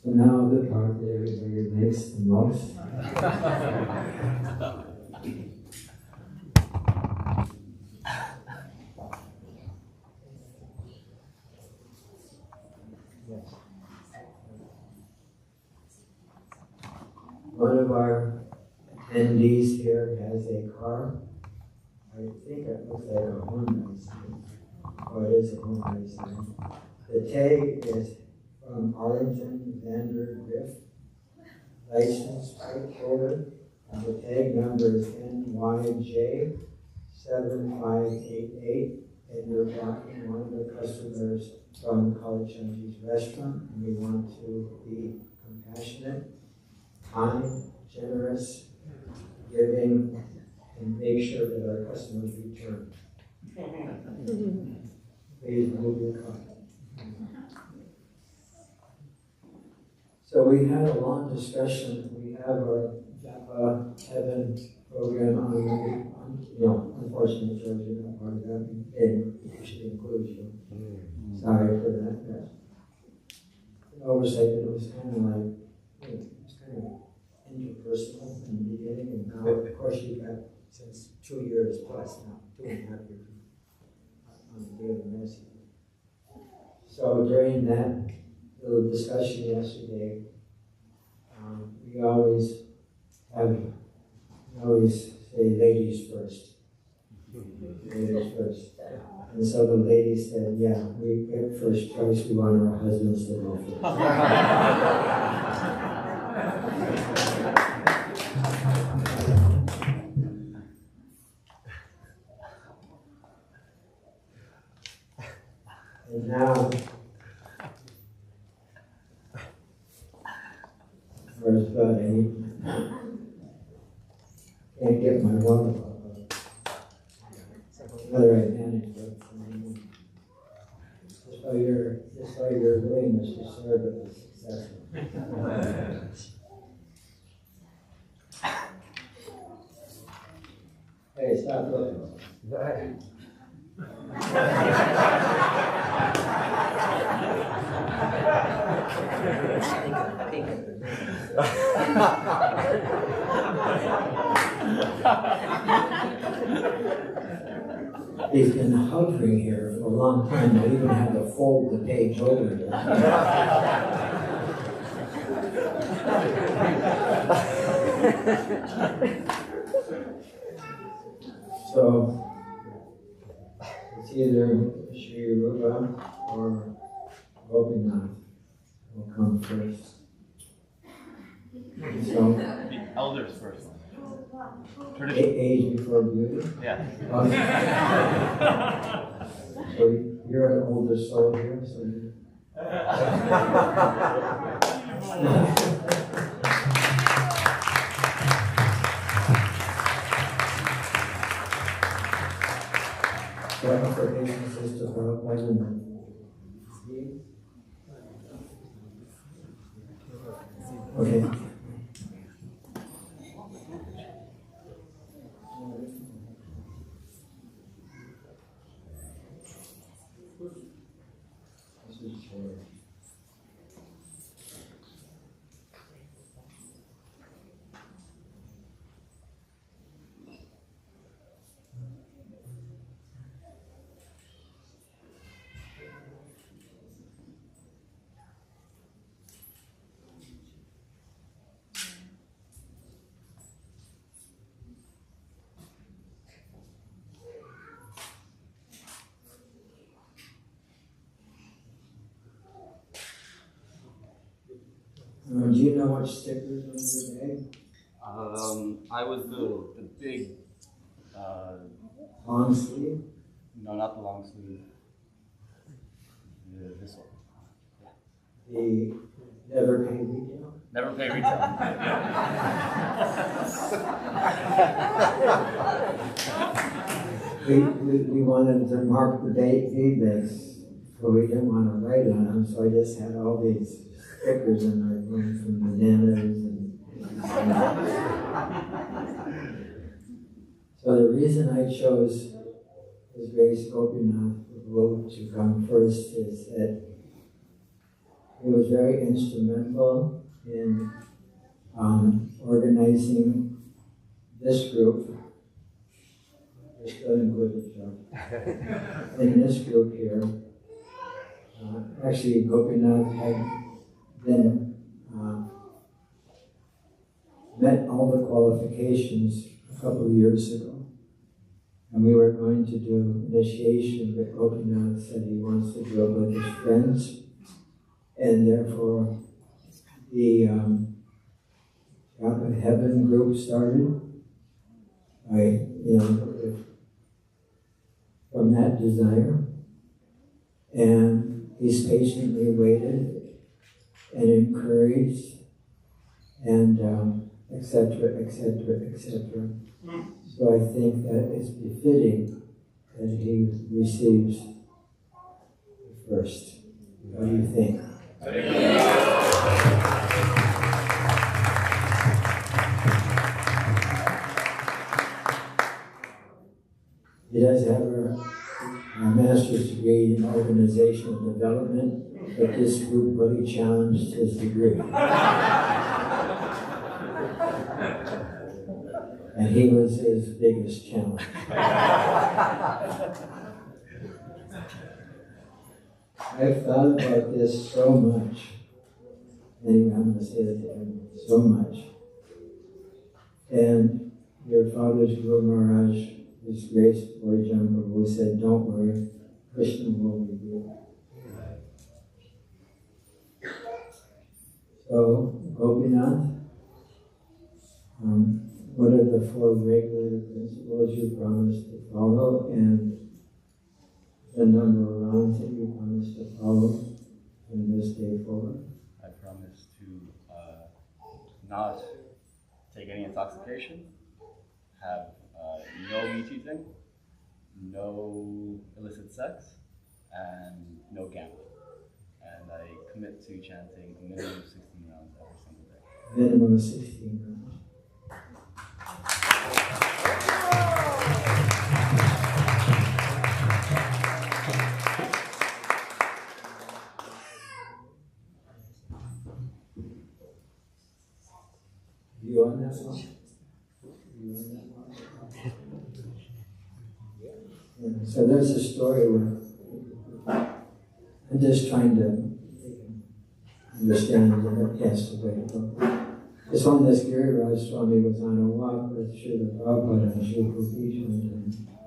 So now the part that everybody likes the most. One of our attendees here has a car. I think it looks like a Hyundai sign. Oh, it is a Hyundai sign. The tag is from Arlington Vander Griff. License plate holder. And the tag number is NYJ 7588. And you're blocking one of the customers from Kalachandji's restaurant. And we want to be compassionate, kind, generous, giving, and make sure that our customers return. Please move your car. So we had a long discussion. We have our Japa Heaven program on, unfortunately, George, you're not part of that, and we should include you. Sorry for that. An oversight, but it was kind of like, it was kind of interpersonal in the beginning, and now, of course, you've got, since 2 years plus now, 2.5 years on the daily message. So during that little discussion yesterday, we always say ladies first. Ladies first. And so the lady said, yeah, we get first choice, we want our husbands to go first. And now, first blood, I can't get my water bottle. Whether I manage it. Just by your willingness to serve it was successful. Hey, stop looking. He's been hovering here for a long time. I even had to fold the page over here. So it's either Sri Rupa or Gopinath will come first. So The elders first. Age before beauty? Yeah. So you're an older soul here, so you... For patience is to Prabhupada and okay. Do you know what stickers on your bag? I was the big. Long sleeve? No, not the long sleeve. This one. The never pay retail? Never pay retail. We wanted to mark the feedbacks, but we didn't want to write on them, so I just had all these stickers in my room from bananas and so the reason I chose His Grace Gopinath to come first is that he was very instrumental in organizing this group. You're still in good job. In this group here, actually Gopinath had been met all the qualifications a couple of years ago. And we were going to do initiation, but Gopinath said he wants to do it with his friends. And therefore, the Rapid Heaven group started. From that desire. And he's patiently waited and encouraged and etc., etc., etc. So I think that it's befitting that he receives first. What do you think? He does have a master's degree in organizational development, but this group really challenged his degree. And he was his biggest challenge. I've thought about this so much. Anyway, I'm going to say that so much. And your father's Guru Maharaj His Grace Orijan Prabhu said, "Don't worry, Krishna will be here." So, Gopinath, what are the 4 regular principles you promised to follow, and the number of rounds that you promised to follow from this day forward? I promise to not take any intoxication, have no meat eating, no illicit sex, and no gambling. And I commit to chanting a minimum of 16 rounds every single day. Minimum of 16 rounds. You on that one? You on that one? Yeah, so there's a story where I'm just trying to understand the yes, the way to go. It's on this Giriraj Swami was on a walk with Srila Prabhupada and Srila Prabhupada one time.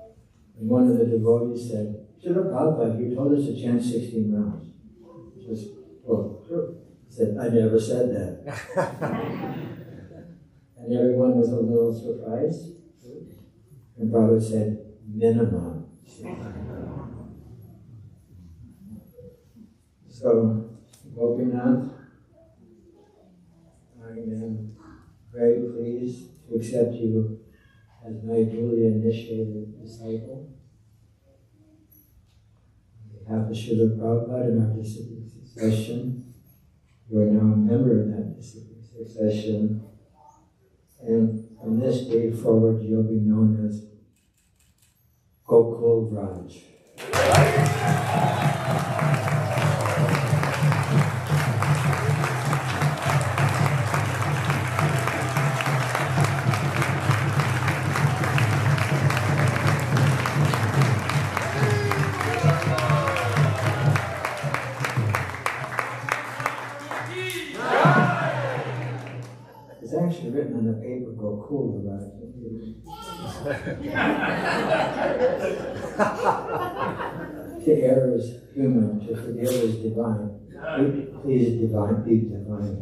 And one of the devotees said, "Srila Prabhupada, you told us to chant 16 rounds." He says, "Well, sure." He said, "I never said that." And everyone was a little surprised. And Prabhupada said, "Minimum." So, Gopinath, I am very pleased to accept you as my duly initiated disciple. On behalf of Srila Prabhupada and our disciplic succession, you are now a member of that disciplic succession. And from this day forward, you'll be known as Gokul Raj. It's actually written on the paper, Gokul Raj. To err is human, to forgive is divine. Please divine, be divine.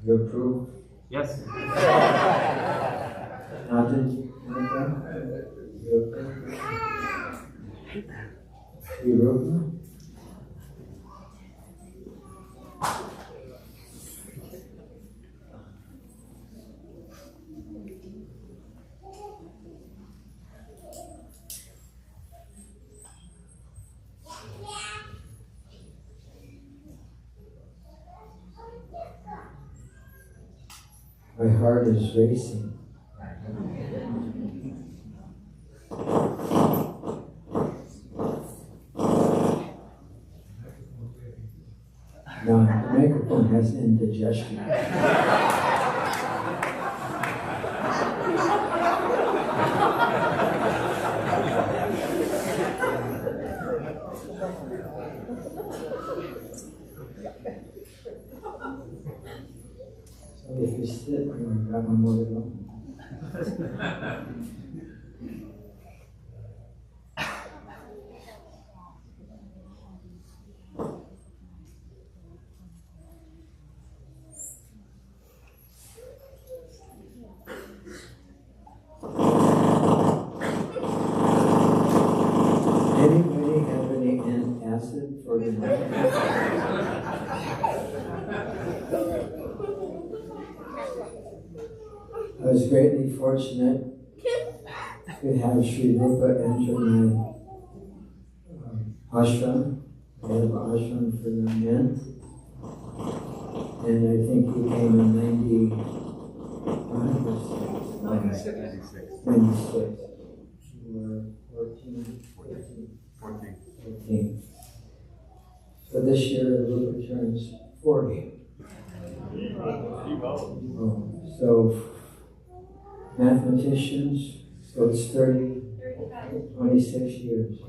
You approve? Yes. Nodded? You approve? You approve? My heart is racing. Now, the microphone has indigestion. So if you sit, I've got one more to go. Anybody have any antacid for the night? I was greatly fortunate to have Sri Rupa enter my ashram. I have an ashram for young men. And I think he came in 96. You were 14. So this year Rupa turns 40. So mathematicians, so it's 26 years.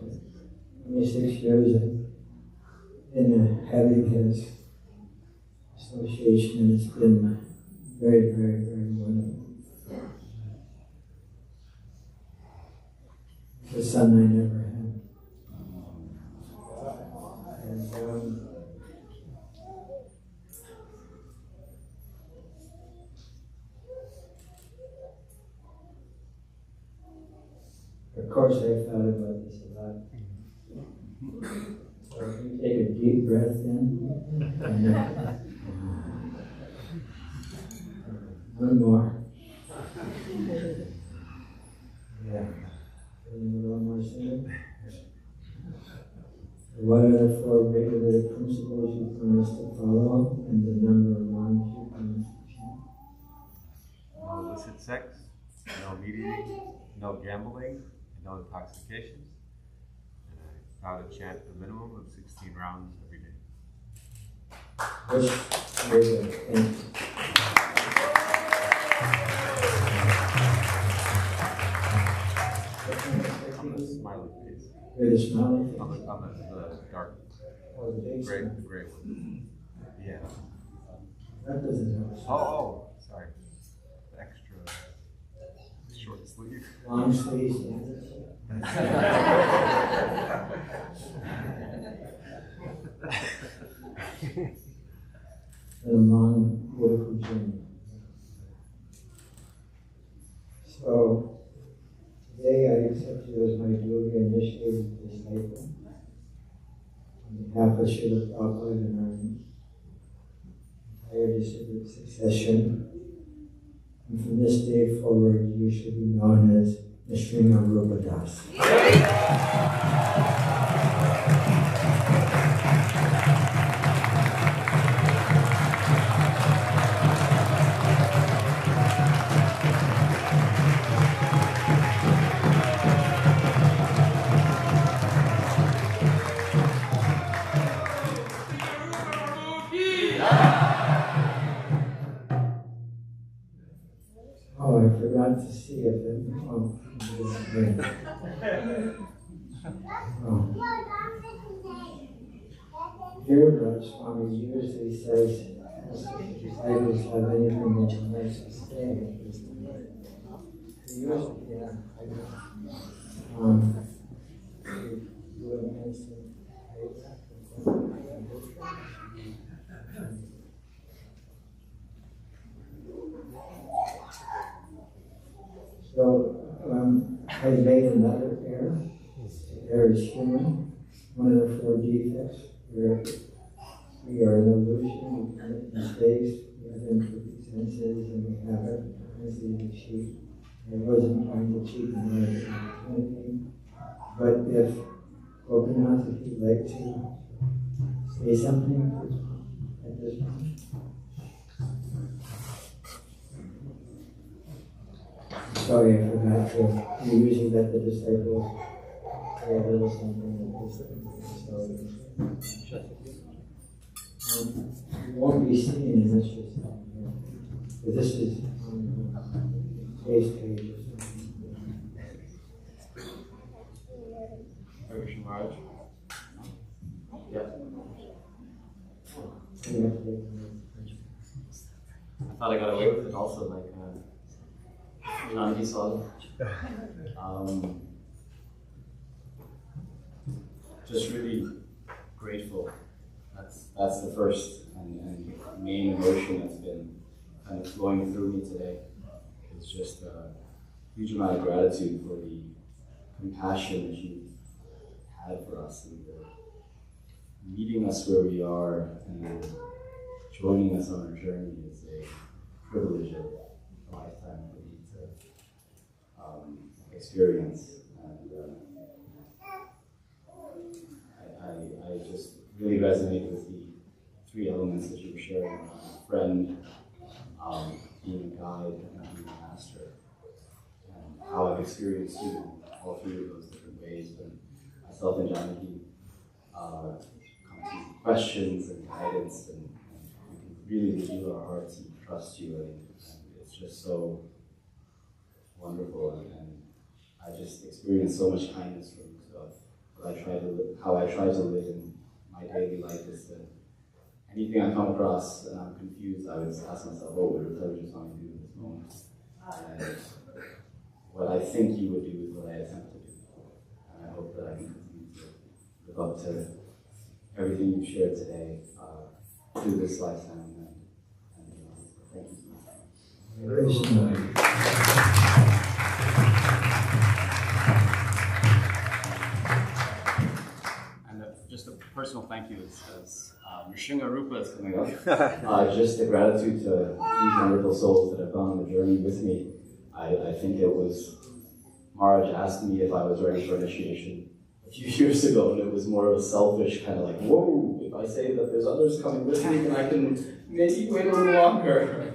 26 years in having his association, and it's been very, very, very wonderful. the son I never had. And of course, I thought about this a lot. So you take a deep breath in, and one more. Yeah. And one more thing. What are the 4 regular principles you promise to follow, and the number 1 you promise to chant? No illicit sex, no meat eating, no gambling, no intoxications. And I vow to chant a minimum of 16 rounds every day. Which very good. Thank you. On the smiley face. With a smiley face. On the dark, Oh, the big gray, smile. the gray one. Yeah. That doesn't help. Oh, sorry. The extra short sleeve. Long sleeves. And a long, beautiful journey. So, today I accept you as my duly initiated disciple. On behalf of Srila Prabhupada and our entire disciplic succession. And from this day forward, you should be known as Nishringa Rupa Das. Oh, I forgot to see if it. Oh, oh. Here, Swami usually says, if the disciples have anything that you like to say. Usually, yeah, I know. Do an instant. So, I made another pair. There is human, one of the 4 defects. We are an illusion, we commit mistakes, we have imperfect senses, and we have a tendency to cheat. I wasn't trying to cheat in order to anything. But if Gopinath, if you'd like to say something at this point. Sorry, I forgot to. We usually let the disciples say a little something at this point. You won't be seen in this just but this is on the base page. Krishna Maharaj. Yeah. You have to take I thought I got away with it also, like Nandi saw. Just really grateful. That's the first and main emotion that's been kind of flowing through me today. It's just a huge amount of gratitude for the compassion that you had for us and meeting us where we are and joining us on our journey is a privilege of a lifetime for me to experience. And I just really resonate with the 3 elements that you were sharing: a friend, being a guide, and being a master. And how I've experienced you in all 3 of those different ways. When myself and Janaki come to questions and guidance, and we can really reveal our hearts and trust you, and it's just so wonderful. And I just experienced so much kindness from you. So how I try to live in my daily life is that anything I come across and I'm confused, I would ask myself, what would intelligence want to do in this moment? And what I think you would do is what I attempt to do. live up to everything you've shared today through this lifetime. And thank you so much. And just a personal thank you as Nrsimha Rupa is coming up. Just the gratitude to these wonderful souls that have gone on the journey with me. I think it was Maharaj asked me if I was ready for initiation a few years ago, and it was more of a selfish kind of like, whoa, if I say that there's others coming with me, then I can maybe wait a little longer.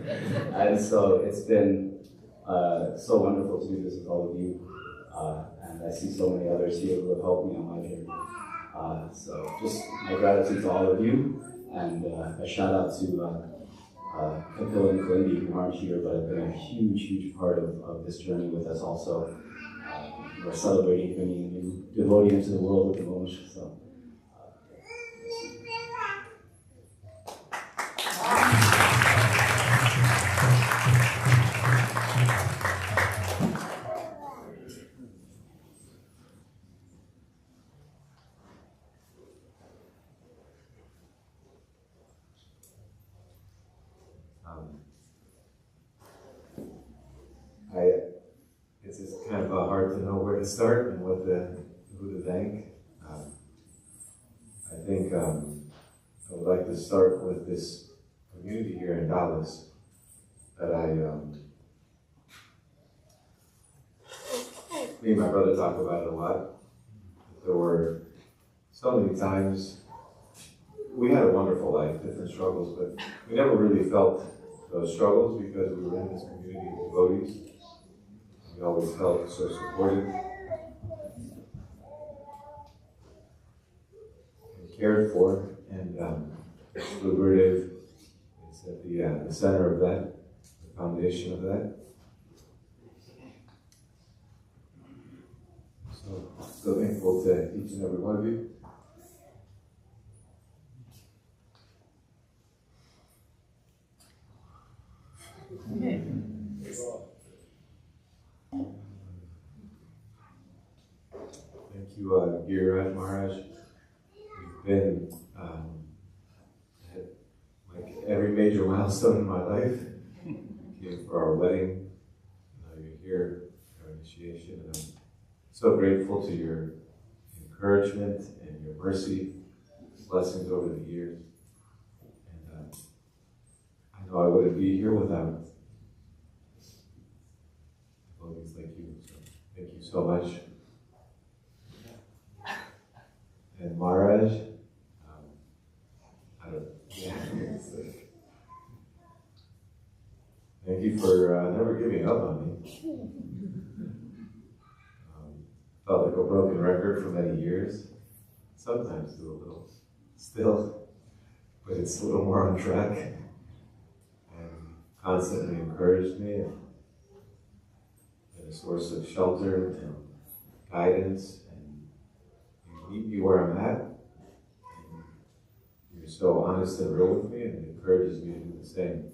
And so it's been so wonderful to do this with all of you. And I see so many others here who have helped me on my journey. So just my gratitude to all of you, and a shout out to Kapil and Kalindi, who aren't here, but have been a huge, huge part of this journey with us also. We're celebrating bringing a new devotee into the world with the moment. So. It's kind of hard to know where to start and who to thank. I think I would like to start with this community here in Dallas that me and my brother talk about it a lot. There were so many times we had a wonderful life, different struggles, but we never really felt those struggles because we were in this community of devotees. We always felt so supported and cared for, and Liberative is at the center of that, the foundation of that. So thankful to each and every one of you. Thank you, Giriraj Maharaj. You've been at like every major milestone in my life. You came for our wedding. You're here for our initiation, and I'm so grateful to your encouragement and your mercy, blessings over the years. And I know I wouldn't be here without devotees like you. So thank you so much. And Maharaj, thank you for never giving up on me. Felt like a broken record for many years. Sometimes do a little still, but it's a little more on track. And constantly encouraged me and a source of shelter and guidance. Meet me where I'm at, and you're so honest and real with me, and it encourages me to do the same.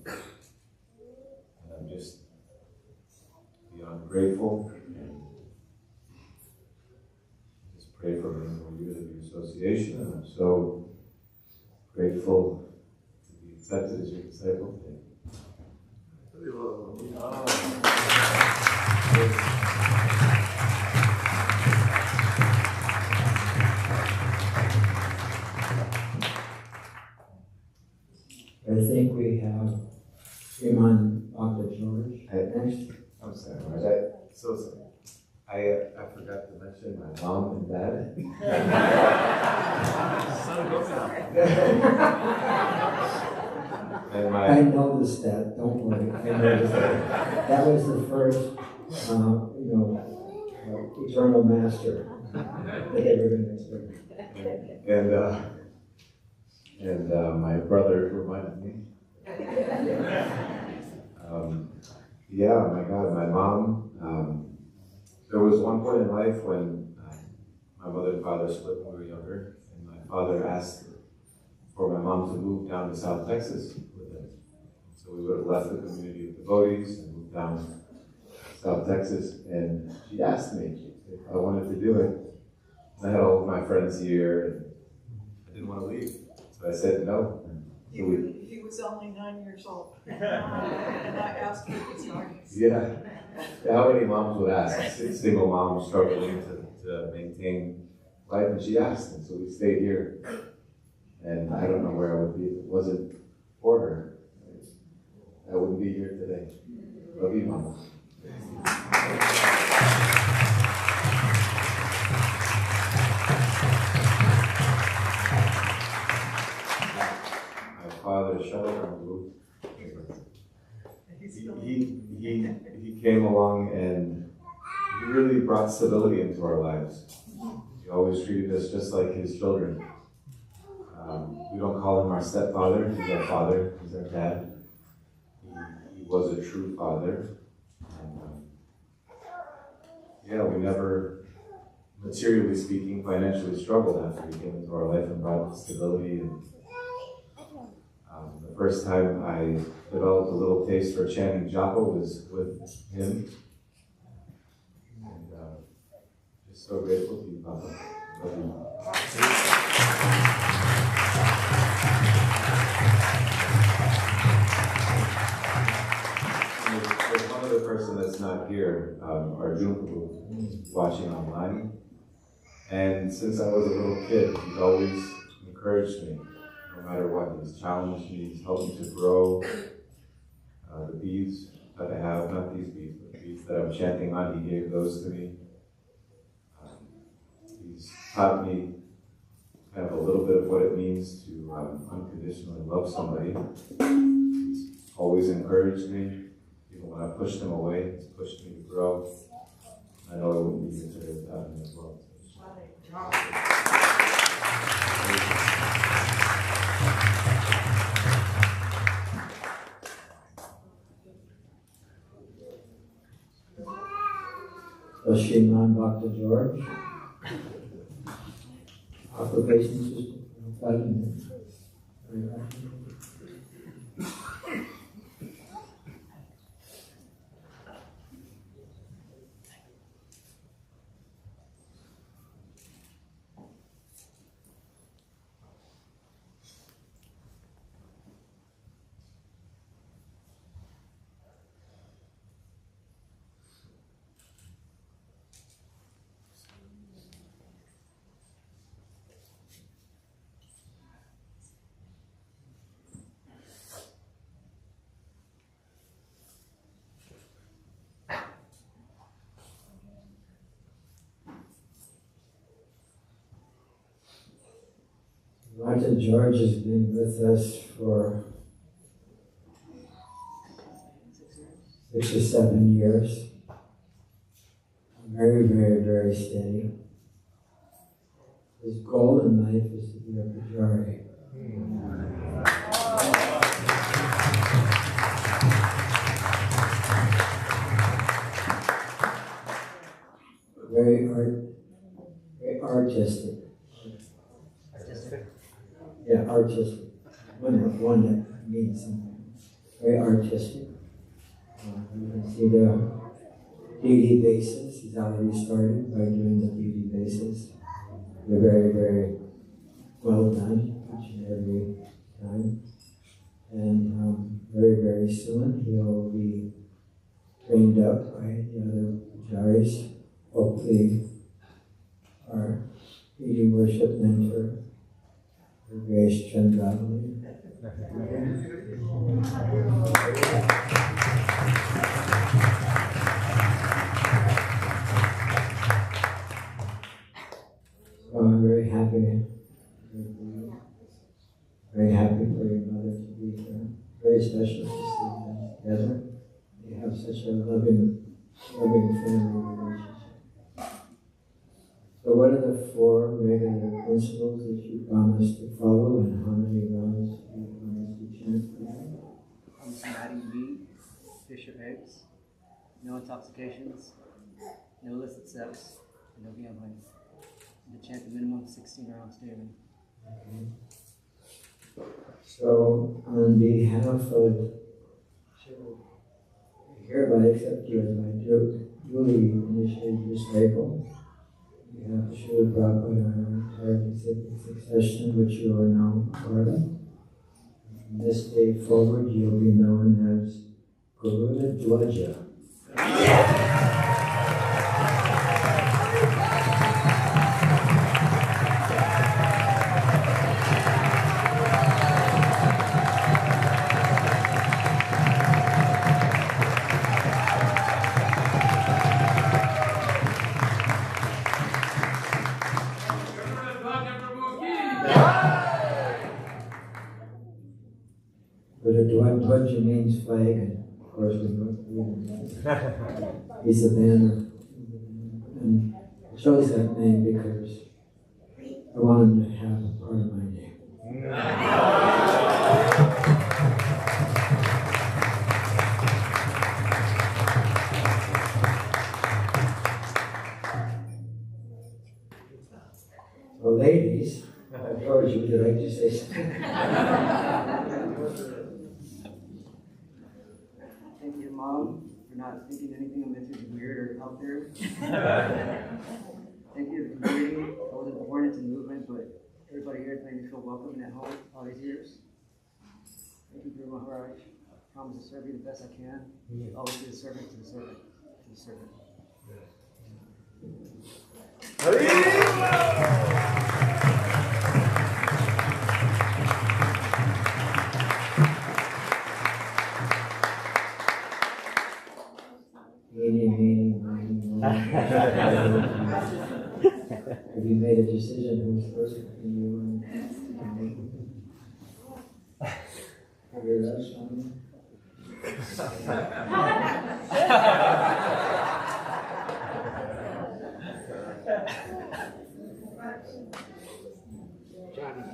And I'm just beyond grateful, and just pray for many more years of your association, and I'm so grateful to be accepted as your disciple today. I think we have Sriman Dr. George next. I'm sorry, Maharaj. So sorry. I forgot to mention my mom and dad. And I noticed that, don't worry, I noticed that. That was the first, eternal master that they were going to expect. And my brother reminded me. Yeah, my God, my mom. There was one point in life when my mother and father split when we were younger, and my father asked for my mom to move down to South Texas with him. So we would have left the community of devotees and moved down to South Texas, and she asked me if I wanted to do it. I had all of my friends here, and I didn't want to leave. So I said no. He was only 9 years old. And I asked for his guidance. Yeah. How many moms would ask? Single moms struggling to maintain life, and she asked, and so we stayed here. And I don't know where I would be if it wasn't for her. I wouldn't be here today. Love you, Mama. My father, he came along and he really brought stability into our lives. He always treated us just like his children. We don't call him our stepfather, he's our father, he's our dad. He was a true father. And, we never, materially speaking, financially struggled after he came into our life and brought stability. And the first time I developed a little taste for chanting japa was with him. And just so grateful to you, Papa. Love you. There's one other person that's not here, Arjun Prabhu, watching online. And since I was a little kid, he's always encouraged me, no matter what. He's challenged me, he's helped me to grow. The beads that I have, not these beads, but the beads that I'm chanting on, he gave those to me. He's taught me kind of a little bit of what it means to unconditionally love somebody. He's always encouraged me. Even when I pushed him away, he's pushed me to grow. I know I wouldn't be here today without him as well. Shriman Bhakta George. Occupation system. 5 minutes. Martin George has been with us for 6 or 7 years. Very, very, very steady. His goal in life is to be a Pujari. Very artistic. Yeah, artistic. One that means something. Very artistic. You can see the beauty bases. He's already started by doing the beauty bases. They're very, very well done each and every time. And very, very soon he'll be trained up by the other pujaris. Hopefully our beauty worship mentor, Grace Chandravali. So I'm very happy. Very happy for your mother to be here. Very special to see them together. They have such a loving family relationship. So what are the 4 regular principles that you promised to follow, and how many rounds do you promise to chant for them? Adding meat, fish or eggs, no intoxications, no illicit sex, and no gambling. And to chant the minimum of 16 rounds daily. Okay. So on behalf of, I hereby accept you as my duly initiated disciple. We have Srila Prabhupada and our entire disciplic succession, which you are now part of. From this day forward, you'll be known as Garuda Dwaja. But a Dwaja means flag, and of course we know he's a banner. And I chose that name because I wanted to have a part of my name. So ladies, I've heard you would like to say something. Thank you, Mom, for not thinking anything of it is weird or out there. Thank you to the community. I wasn't born into the movement, but everybody here made me feel welcome and at home all these years. Thank you, Guru Maharaj. I promise to serve you the best I can. Always be a servant to the servant, to the servant. Have you made a decision who's first between you and your last one? Johnny.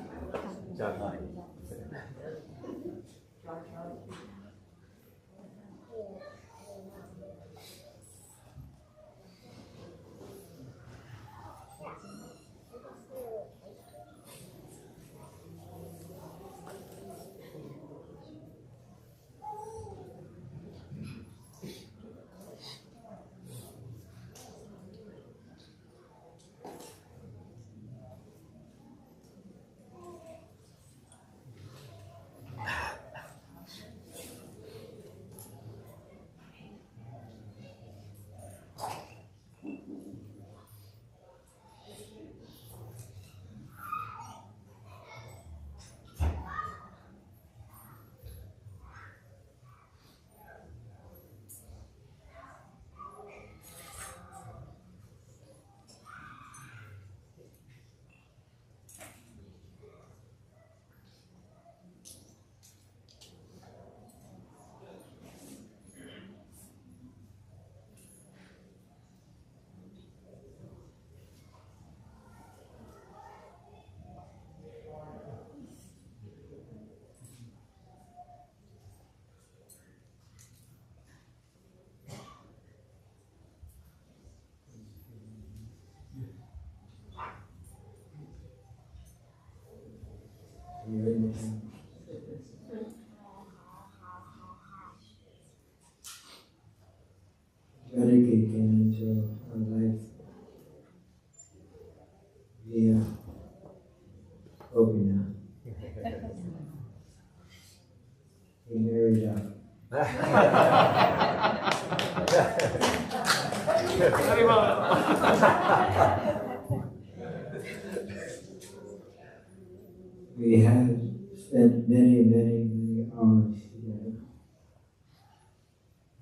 Janaki came into our life via Gopinath. He married up. We had spent many hours together,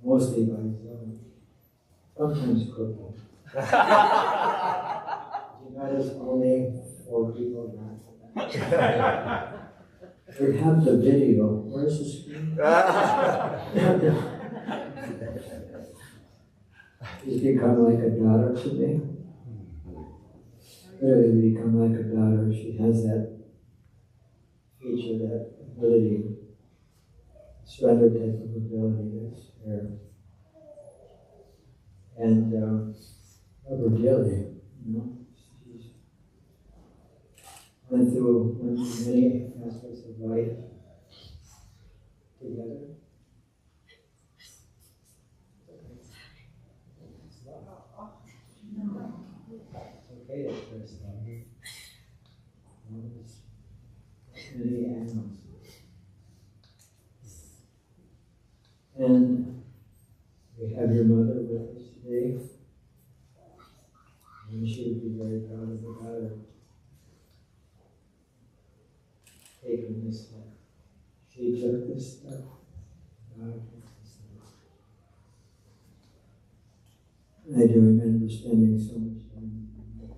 mostly by himself, sometimes cooking. You notice only 4 people not. We have the video. Where's the screen? She's become like a daughter to me. Literally become like a daughter. She has that feature, that ability, surrender type of ability that's there. And love her dearly, you know. She's went through many aspects of life together. Okay? Many animals. And we have your mother with us today. And she would be very proud of her daughter taking this step. She took this step. God took this step. I do remember spending so much time with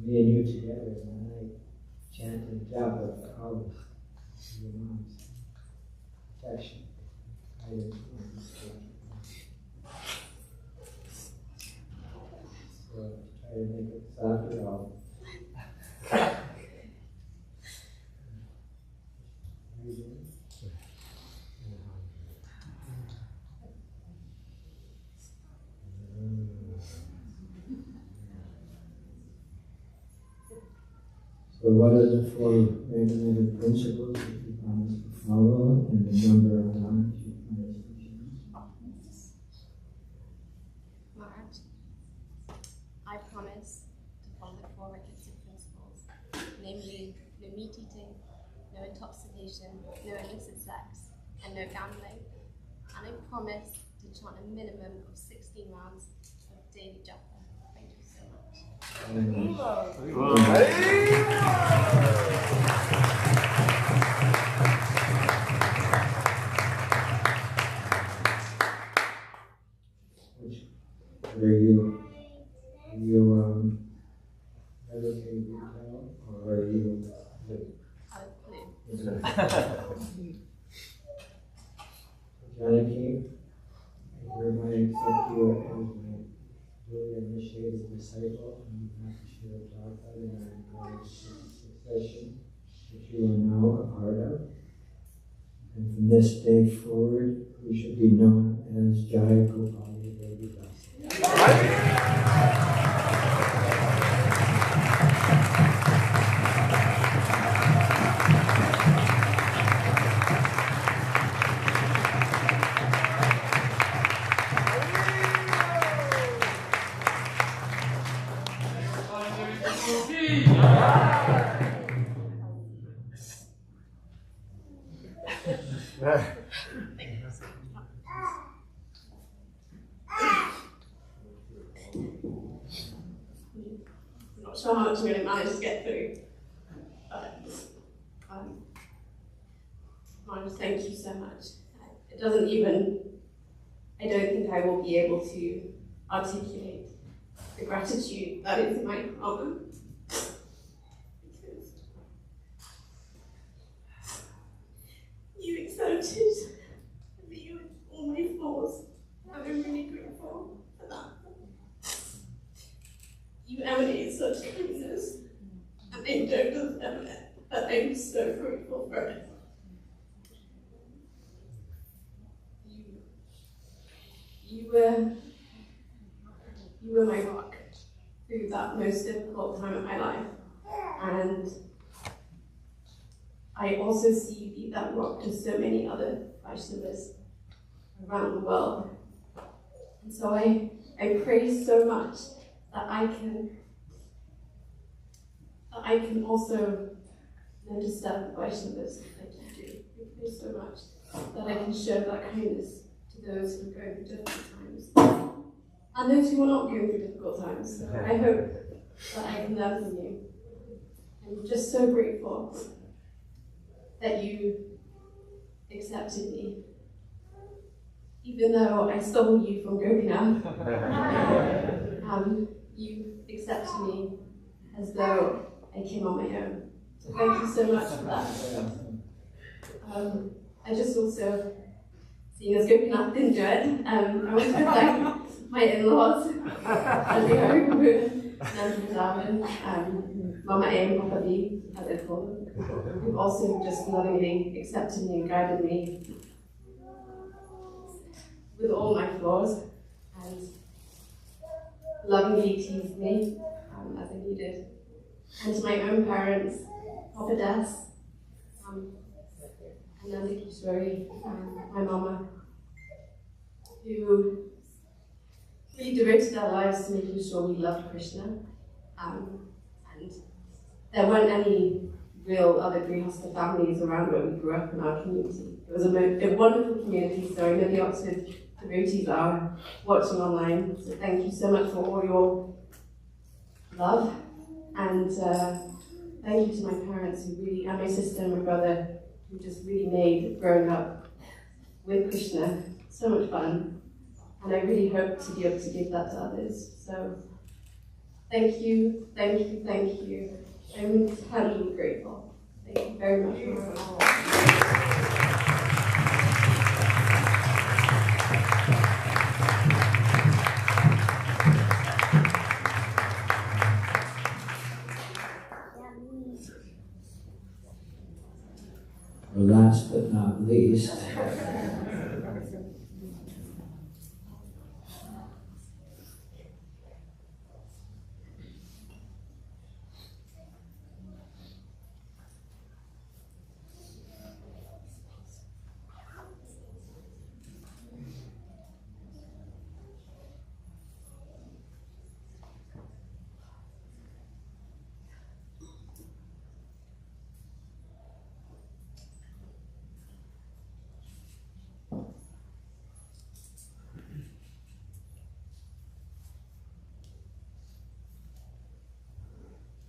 me and you together in the night, chanting japa for hours. Your mom's protection, guidance, and instruction. So try to make it softer out. So what are the 4 recommended principles that you promise to follow, and the number of times you promise to change? Marriage. I promise to follow the 4 requisite principles, namely no meat eating, no intoxication, no illicit sex, and no gambling. And I promise to chant a minimum of 16 rounds of daily japa. Thank you so much. Are you advocate retail, or are you Johnny, I hereby accept you as my duly initiated disciple, and you have to share Japa in our encouraged succession, which you are now a part of. And from this day forward, we should be known as Jai Gopali Devi Das. I'm not sure how much I'm going to manage to get through, but Marge, thank you so much. It doesn't even, I don't think I will be able to articulate the gratitude that is in my heart. Because you accepted me with all my flaws, and I'm really grateful for that. You emanate such kindness, and I don't deserve it, but I'm so grateful for it. You were my rock through that most difficult time of my life, and I also see you be that rock to so many other Vaishnavas around the world. And so I pray so much that I can also understand Vaishnavas like you do. I pray so much that I can show that kindness to those who are going through difficult times and those who are not going through difficult times. So I hope that I can learn from you. I'm just so grateful that you accepted me, even though I stole you from Gopinath. You accepted me as though I came on my own. So thank you so much for that. I just also, seeing as Gopinath didn't do it, I want to thank my in-laws, Mama A and Papa B, as I call them, who've also just lovingly accepted me and guided me with all my flaws and lovingly teased me as I needed. And to my own parents, Papa Das, and Nanda Kishori, my mama, who really devoted their lives to making sure we loved Krishna And there weren't any real other Grihasta families around where we grew up in our community. It was a wonderful community, so I know the Oxford devotees are watching online, so thank you so much for all your love, and thank you to my parents who really, and my sister and my brother, who just really made growing up with Krishna so much fun, and I really hope to be able to give that to others. So thank you, thank you, thank you. I'm eternally grateful. Thank you very much for all. Last but not least,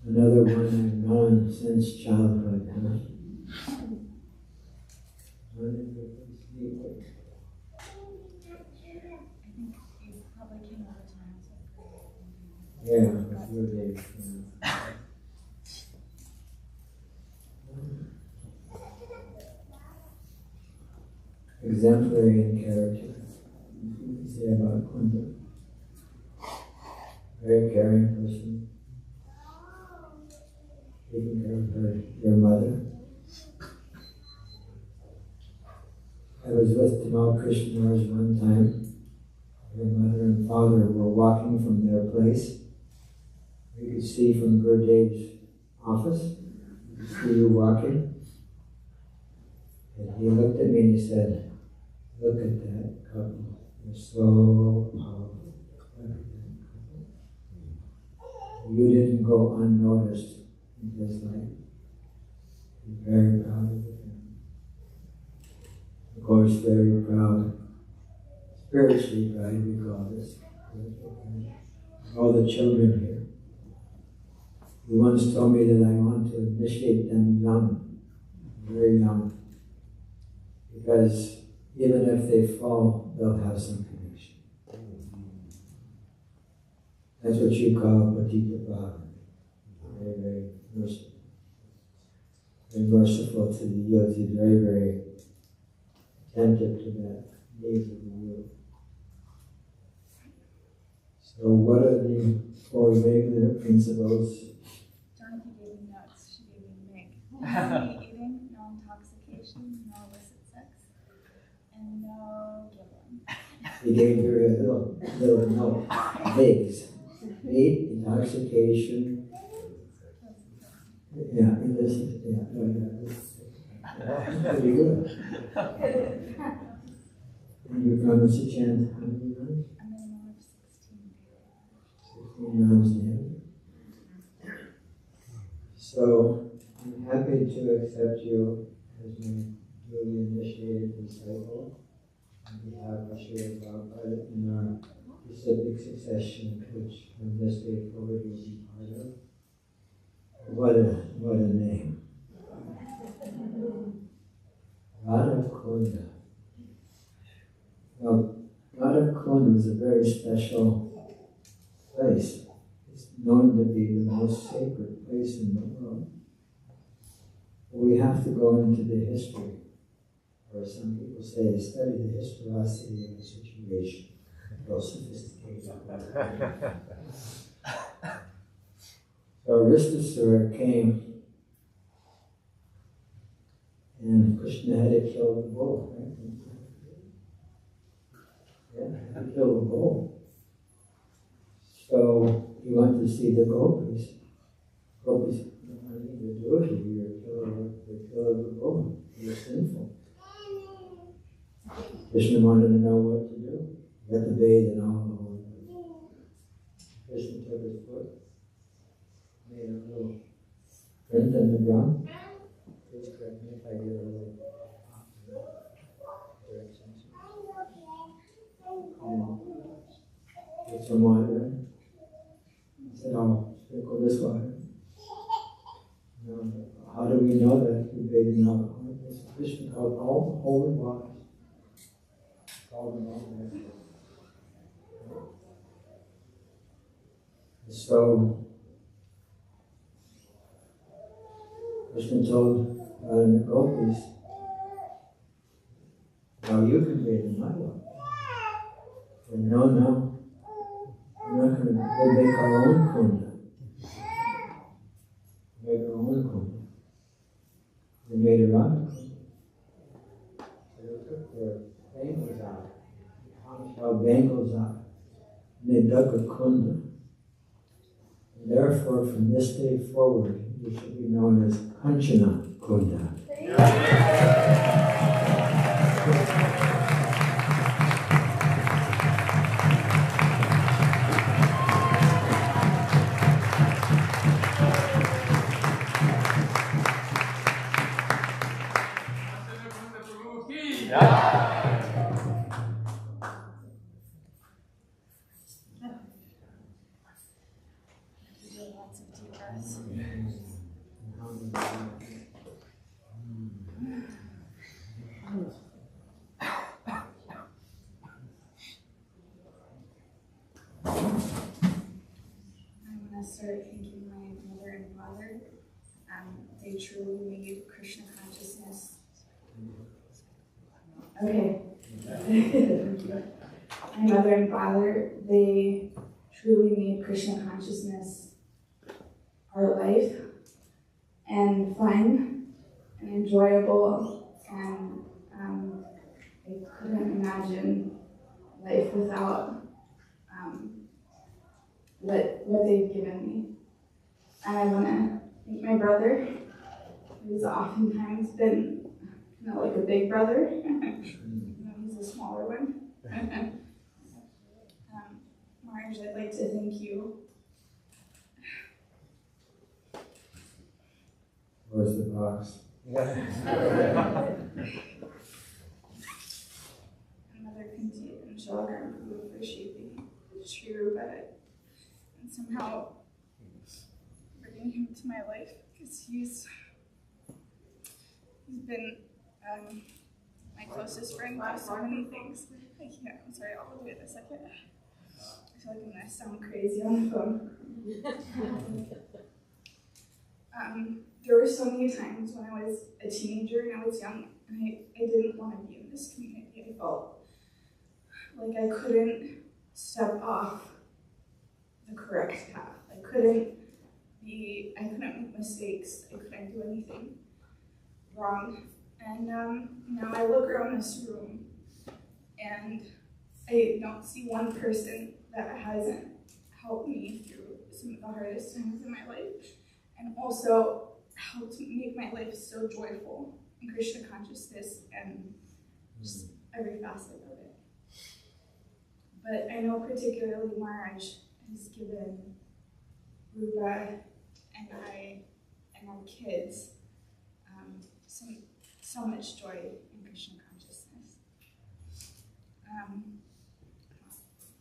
another one I've known since childhood. Yeah, before they. Exemplary in character. You can say about Kunda. Very caring person. Taking care of your mother. I was with Tamal Krishnars one time. Her mother and father were walking from their place. We could see from Gurudev's office. We could see you walking. And he looked at me and he said, "Look at that couple. They're so powerful. Look at that couple." You didn't go unnoticed in his life. He's very proud of the family. Of course, very proud. Spiritually proud, we call this. All the children here. He once told me that I want to initiate them young, very young. Because even if they fall, they'll have some connection. That's what you call Patita Bhava. Very, very merciful. Very merciful to the youth. Very, very attentive to the needs of the youth. So what are the 4 regular principles? Jonathan gave me nuts, she gave me Meg. No meat eating, no intoxication, no illicit sex, and no gambling. He gave her a little note. Pigs. Meat, intoxication. Yeah, illicit. Pretty good. And you promise to chant how many times? A minimum of 16 rounds daily. So I'm happy to accept you as my duly initiated disciple on behalf of Srila Prabhupada in our disciplic succession, which from this day forward you'll be part of. What a name. Radha-kunda. Well, Radha-kunda is a very special place. It's known to be the most sacred place in the world. We have to go into the history, or some people say, study the historicity of the situation. Real sophisticated. So Aristasura came, and Krishna had to kill the bull, right? Yeah, he killed the bull. So he went to see the gopis. Gopis, I need to do it. You're killing the bull. You're sinful. Krishna wanted to know what to do. He had to bathe in all the holy water. Krishna took his foot, made a little print on the ground. Please correct me if I get a little off in the directions. And get some water in. I said, "I'll sprinkle this water." How do we know that we bathe in alcohol? There's a Christian called all holy waters. Called them all there. So, Krishna told and the gopis, "Now you can bathe in my water." But no, we're not going to go make our own kunda. Make our own kunda. They made a round kunda. So they took their bangles out, polished out bangles out, and they dug a kunda. And therefore, from this day forward, you should be known as Kanchana Kunda. Lots of deep breaths. I want to start thanking my mother and father. They truly made Krishna consciousness. Okay. My mother and father, they truly made Krishna consciousness our life, and fun and enjoyable, and I couldn't imagine life without what they've given me. And I want to thank my brother, who's oftentimes been like a big brother. He's a smaller one. Marge, I'd like to thank you. Where's the box? Another Kunti and Shalagram for shaping Sri Rupa and somehow bringing him to my life, because he's been my closest friend through so many things. I'm sorry, I'll wait a second. I feel like I'm gonna sound crazy on the phone. There were so many times when I was a teenager and I was young, and I didn't want to be in this community. I felt like I couldn't step off the correct path. I couldn't make mistakes. I couldn't do anything wrong. And now I look around this room and I don't see one person that hasn't helped me through some of the hardest times in my life, and also helped make my life so joyful in Krishna consciousness and just every facet of it. But I know particularly Maharaj has given Rupa and I and our kids so much joy in Krishna consciousness.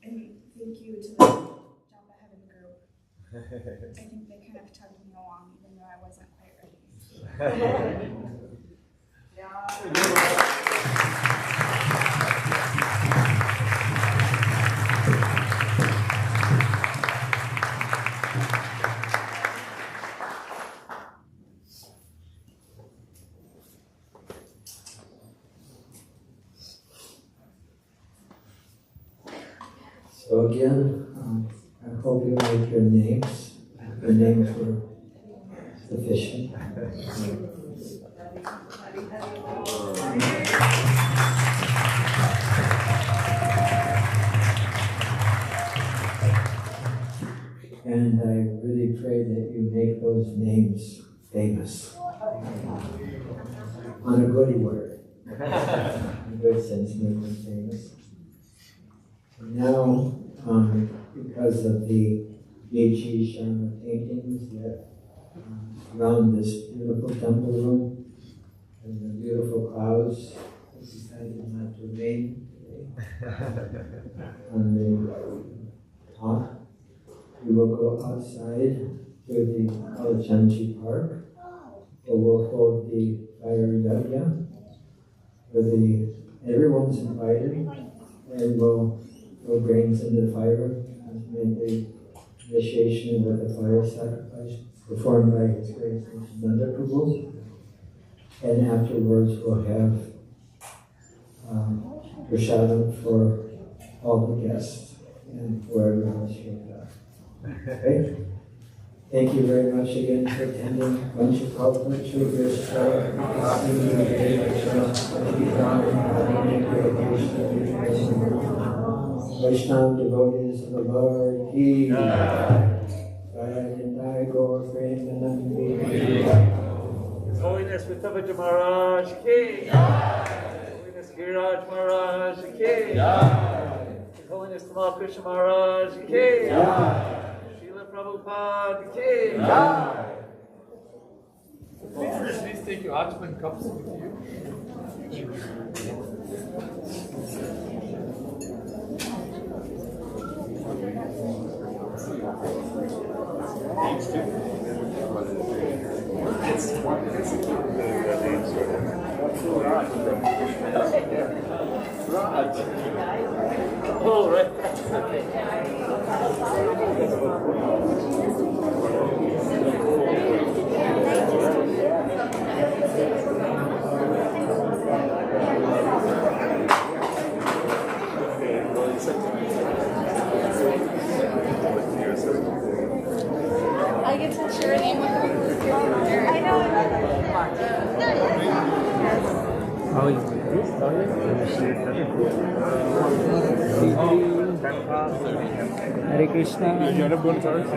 And thank you to the Japa Heaven group. I think they kind of tugged me along, even though I wasn't quite ready. So again, I hope you like your names. The names were sufficient. And I really pray that you make those names famous. On a goody word. In a good sense, make them famous. Now, because of the Yechi's paintings that surround this beautiful temple room, and the beautiful clouds that decided not to rain today. On the top, we will go outside to the Kalachanchi Park, where we'll hold the fire yajna, where everyone's invited, and we'll throw grains into the fire and make the initiation with a fire sacrifice performed by His Grace Nanda Prabhu. And afterwards we'll have prasadam for all the guests and whoever else showed up. Okay? Thank you very much again for attending. Vaishnava devotees of the Lord, He. His Holiness Vitavaja Maharaj Ki. His Holiness Giraj Maharaj Ki. His Holiness Tamal Krishna Maharaj Ki. Srila Prabhupada Ki. Please take your Achman cups with you. Oh, right. I get to share a name with her. I know. How is this? Hare Krishna. You want to go first?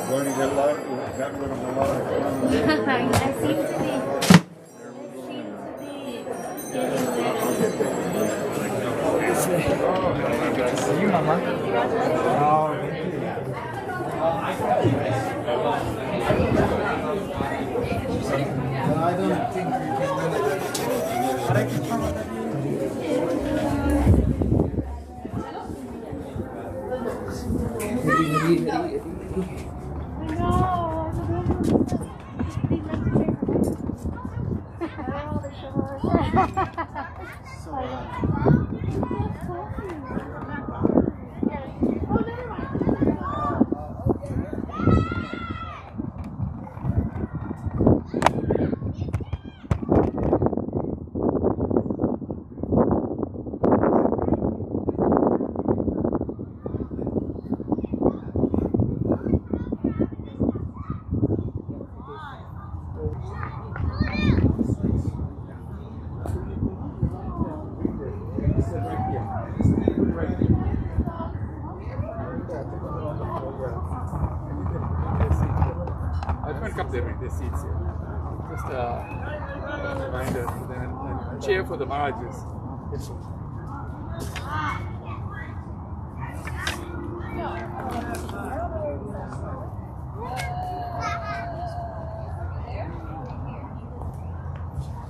Going to get light? Got rid of the light. I seem to be Are you Mama? Oh, thank you. I don't think we can manage There's seats here. Just a reminder for them and cheer for the Maharajas.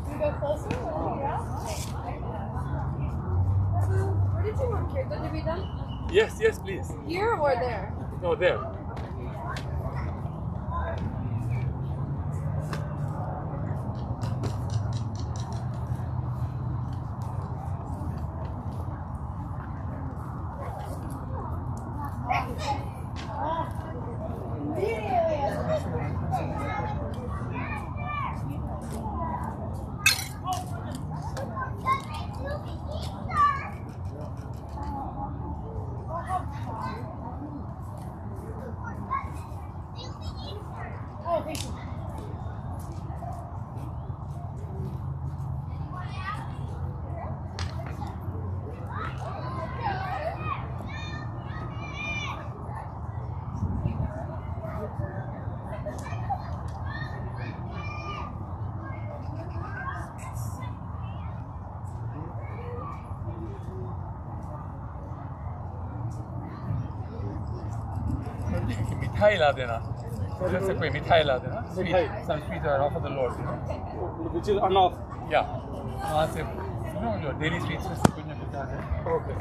You go closer? Where did you want Kirtan to be done? Yes, yes, please. Here or there? No, there. mithai la dena. जैसे कोई मिठाई ला देना, some sweets are offered the Lord, you know. Which is unoff. Yeah, वहाँ से, you know, your daily sweets में से कुछ ना कुछ आ जाए. Okay.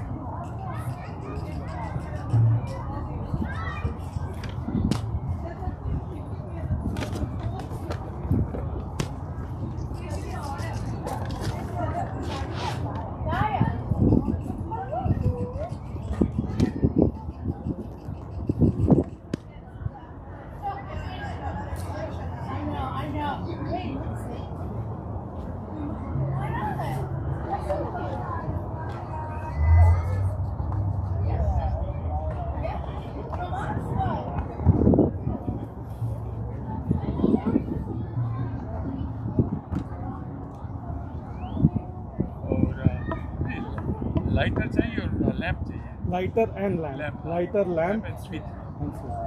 Lighter चाहिए और lamp चाहिए. Lighter and lamp. Lighter, lamp and sweet. and sweet.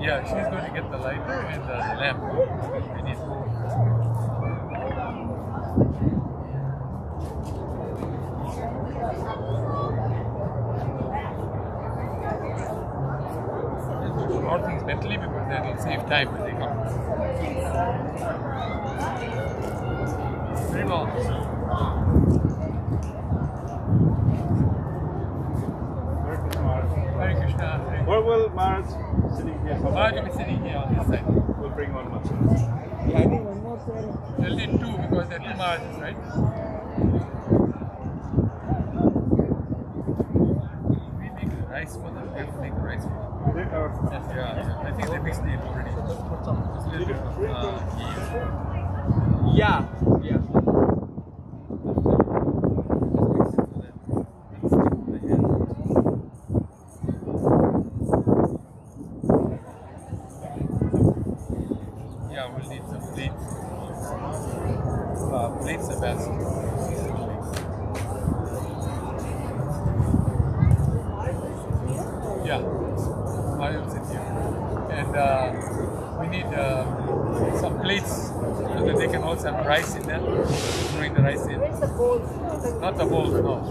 Yeah, she's going to get the lighter and the lamp. We need more things mentally because then it'll save time when they come. Very well. Hare Krishna. Where will Maharaj sitting here? Maharaj will be sitting here on this side. We'll bring one more. Yeah, I think one more chair. We'll need two because there are two Maharajas, right? We make the rice for them. We have to make the rice for them. Yes, yeah. I think they mixed it already. Just put a little bit of ghee. Yeah. Yeah. Yeah, we'll need some plates. Plates are best. Yeah, Mario sit here. And we need some plates so that they can also have rice in them. Bring the rice in. Where's the bowls? Not the bowls, no.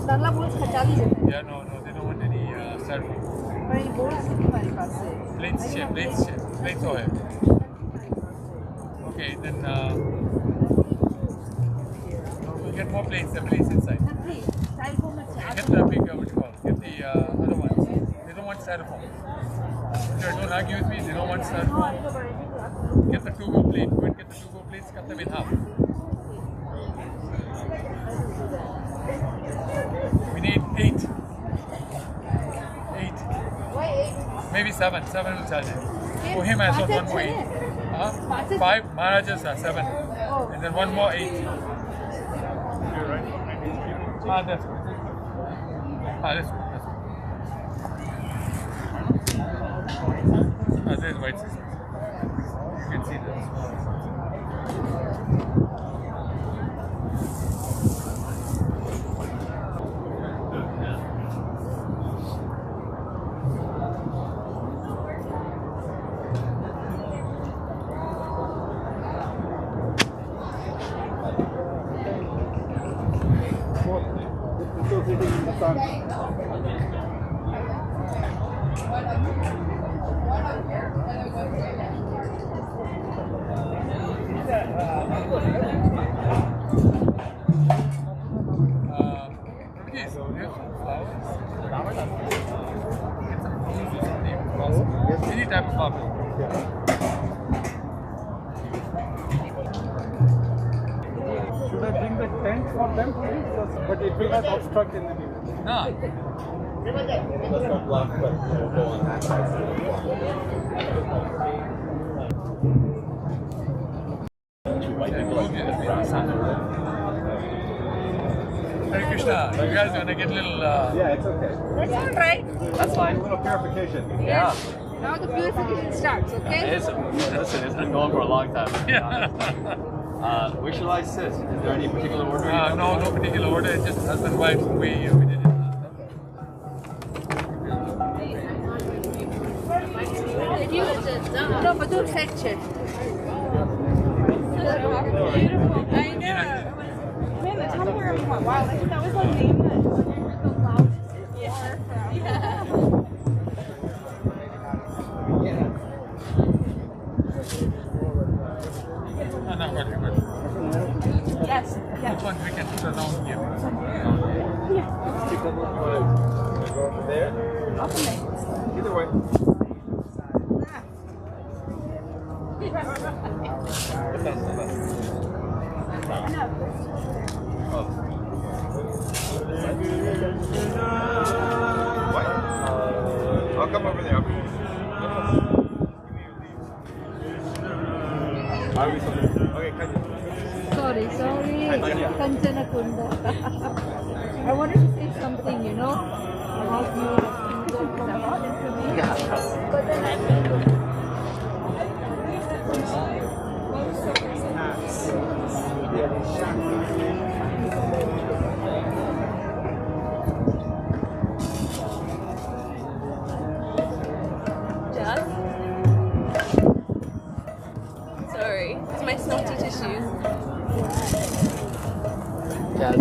Darla bowls khachali hai. Yeah, no, they don't want any styrofoam. But in bowls कितने हमारे पास है? Plates, chef, plates all have. Okay, then we'll get more plates, the plates inside. Please, styrofoam में Get the big, what do you call it? Get the other ones. They don't want styrofoam. Sure, don't argue with me, they don't want styrofoam. Get the to-go plate, go and get the to-go plates, cut them in half. We need 8. Why 8? Maybe 7. 7 will charge it. For him, I thought one more 8. 5 Maharajas are 7. And then one more 8. You're right. That's good. That's good. There's white sisters. You can see that. Okay, so here's some flowers. Get some roses or name if possible. Any type of flower. Should I bring the tent for them, please? But it will not obstruct in the view. No. That's not blocked, but go on that side. Hare Krishna, you guys want to get a little... Yeah, it's okay. That's all right. That's fine. A little purification. Yeah. Now the purification starts, okay? Listen, it's been going for a long time. Yeah. Where shall I sit? Is there any particular order? No particular order. It's just husband, wife, we did it. No, but don't touch it. Beautiful. I know. Man, the tumbler for a while. I think that was the name that was the loudest. Yeah. No, good. Yes. Which one we can put down here? There? Either way. I'll come over there. Okay, Sorry. Kanchana Kunda. I wanted to say something, about you. But then I Sorry, it's my snotty tissues. Jazz.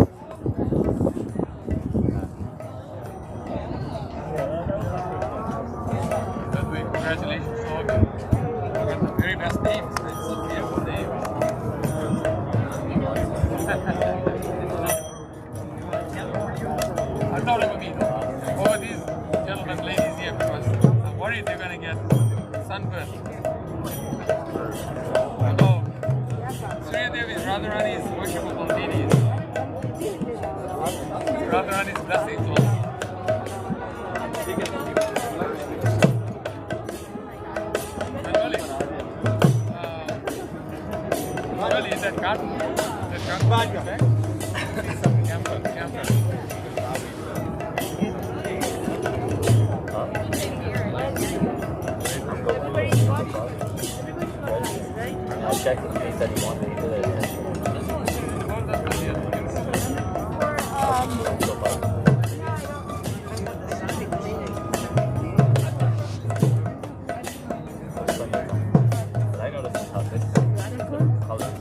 Congratulations, all. You got the very best names. It's a beautiful name. I thought it would be all these gentlemen, ladies here, because I'm worried they're going to get sunburned. Although Surya Devi Radharani's worshipable deities. Radharani's blessings also. Really, is that cotton? Is that cotton? Bag? Camper. everybody's watching, right? I checked with him, he said he wanted to do it. But I noticed how this color is.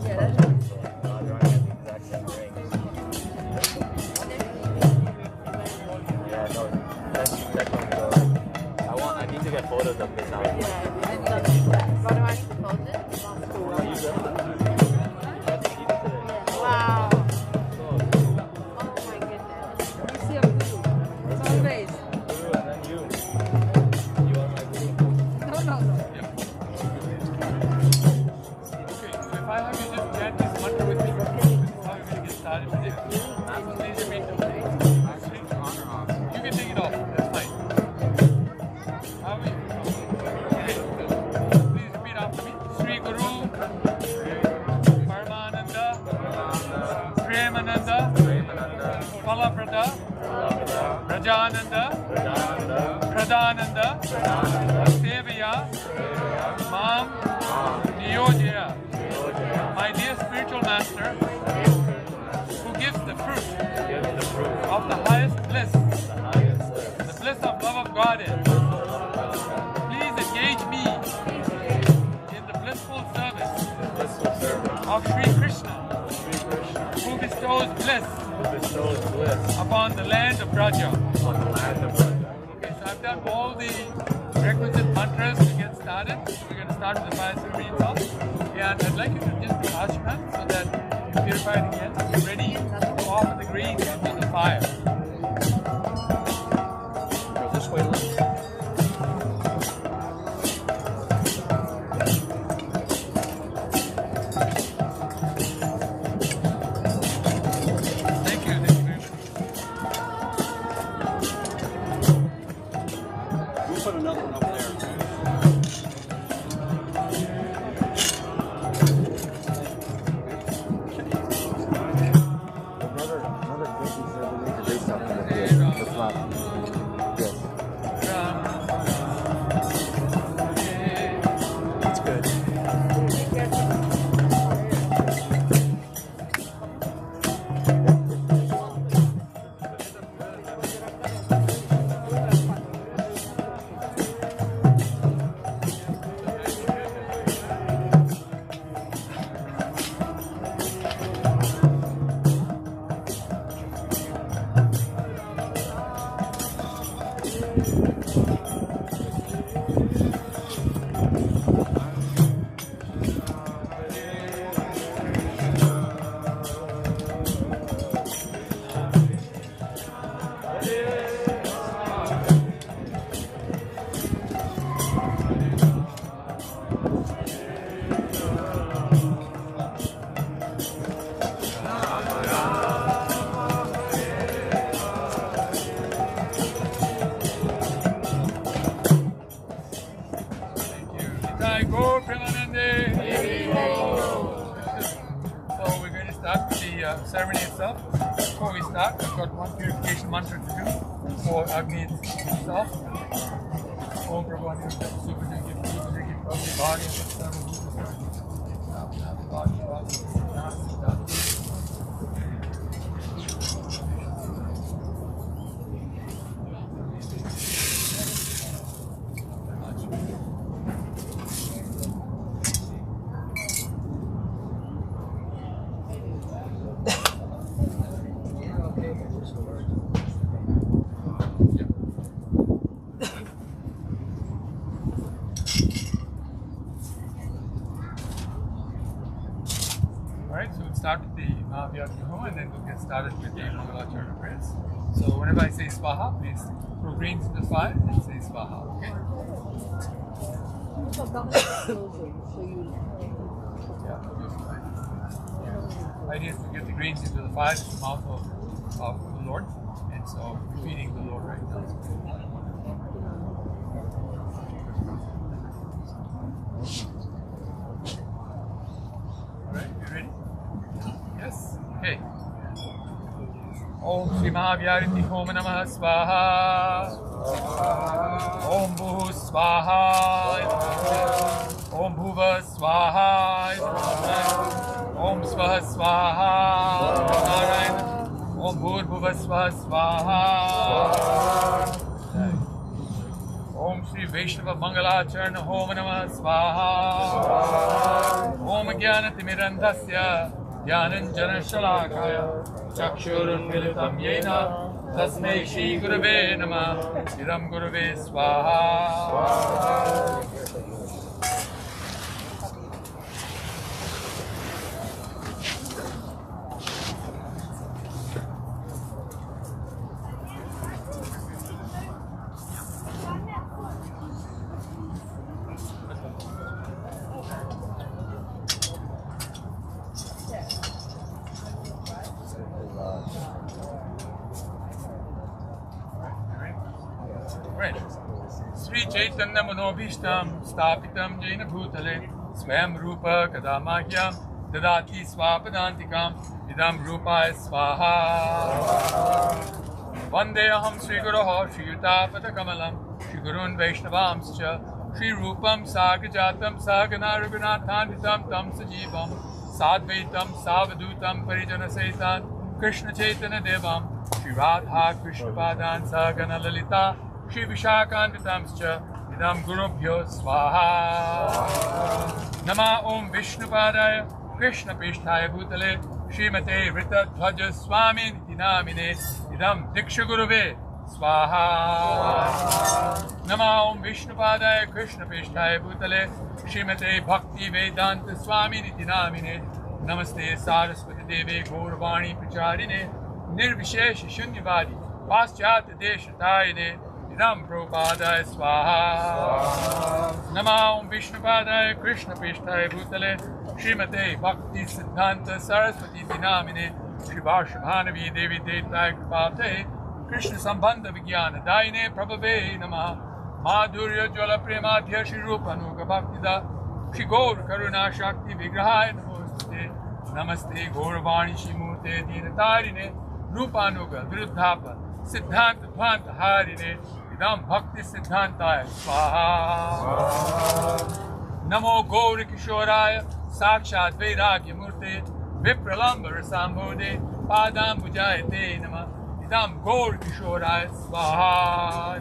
Yeah, no, that's I need to get photos of this now. Wow. Oh my goodness. You see a blue. It's always. No. Okay, so if I have you just chat this mantra with me, how are we going to get started today? Please repeat the You can take it off, that's fine. How are we? Okay, please repeat after me. Sri Guru, Paramananda, Premananda, Palaprada, Rajananda, Pradhananda, Sevaya, Mam, Niyojaya. My dear spiritual master, who gives the fruit of the highest bliss, the bliss of love of Godhead, please engage me in the blissful service of Sri Krishna, who bestows bliss bestowed bliss upon the land of Braja. On the land of Braja. Okay, so I've done all the requisite mantras to get started. We're going to start with the fire ceremony itself. And I'd like you to just be ashman so that you purify it again. You're ready to offer the greens into the fire. Go this way, Liz. Ceremony itself. Before we start, I've got one purification mantra to do for Agni itself. Om Prabhu Super start with the Mahavyagyahoma and then we'll get started with the Mangalacharna prayers. So whenever I say Swaha, please throw greens into the fire and say Swaha, okay? Yeah, the idea is to get the greens into the fire, the mouth of the Lord, and so we're feeding the Lord right now. Alright, you ready? Yes? Okay. Om Shri Mahavyariti Homa Namah Swaha. Om Bhu Swaha. Om Bhuva Swaha. Om Swaha Swaha. Narayana. Om Bhur Bhuva Swaha Swaha. Om Shri Vaishnava Mangalacharna Homa Namah Swaha. Om Jnana Timirandhasya Jnananjana Shalakaya Chakshurunmilitam Yena Tasmai Shri Gurave Namah Iram Gurave Swaha. Chaitanya Manobhishtam Stapitam Jaina Bhutale Swayam Rupa Kadamahyam Dadati Swapadantikam Idam Rupaya Swaha Vandeham Sri Guruho Sri Yutapata Kamalam Sri Gurun Vaishnavamscha Sri Rupam Sagajatam Sagana Raghunathanvitam Tam Sajivam Sadvaitam Savadutam Parijana Saitan Krishna Chaitanya Devam Sri Radha Krishna Padan Sagana Lalita Shri Vishakhanvitamscha Idam Gurubhyo Swaha Nama Om Vishnupadaya Krishna Pishtaya Bhutale Srimate Ritadhwaja Swaminiti Namine Idam Diksha Guruve Swaha. Nama Om Vishnupadaya Krishna Peshtaya Bhutale Srimate Bhakti Vedanta Swaminiti Namine Namaste Saraswati Deve Gauravani Pracharine Nirvishesh Shunyavadi Paschat Deshatayine Idam Prabhupadaya Swaha. Nama Om Vishnupadaya Krishna Peshtaya Bhutale Srimate Bhakti Siddhanta Saraswati Dinamine Shivashabhanavi Devi Detai Kripate Krishna Sambandha Vijnana Daine Prabhave Namaha Madhurya Jwala Premadhya Shri Rupanuga Bhaktida Shri Gaur Karuna Shakti Vigrahaya Namostate Namaste Gauravani Shimute Dinatarine Rupanuga Viruddhapa Siddhanta Dhvanta Harine Idam Bhakti Siddhantaya Swaha. Namo Gaur Kishoraya Sakshat Vairagya Murte Vipralambara Sambode Padam Bujayate Nama Idam Gaur Kishoraya Swaha.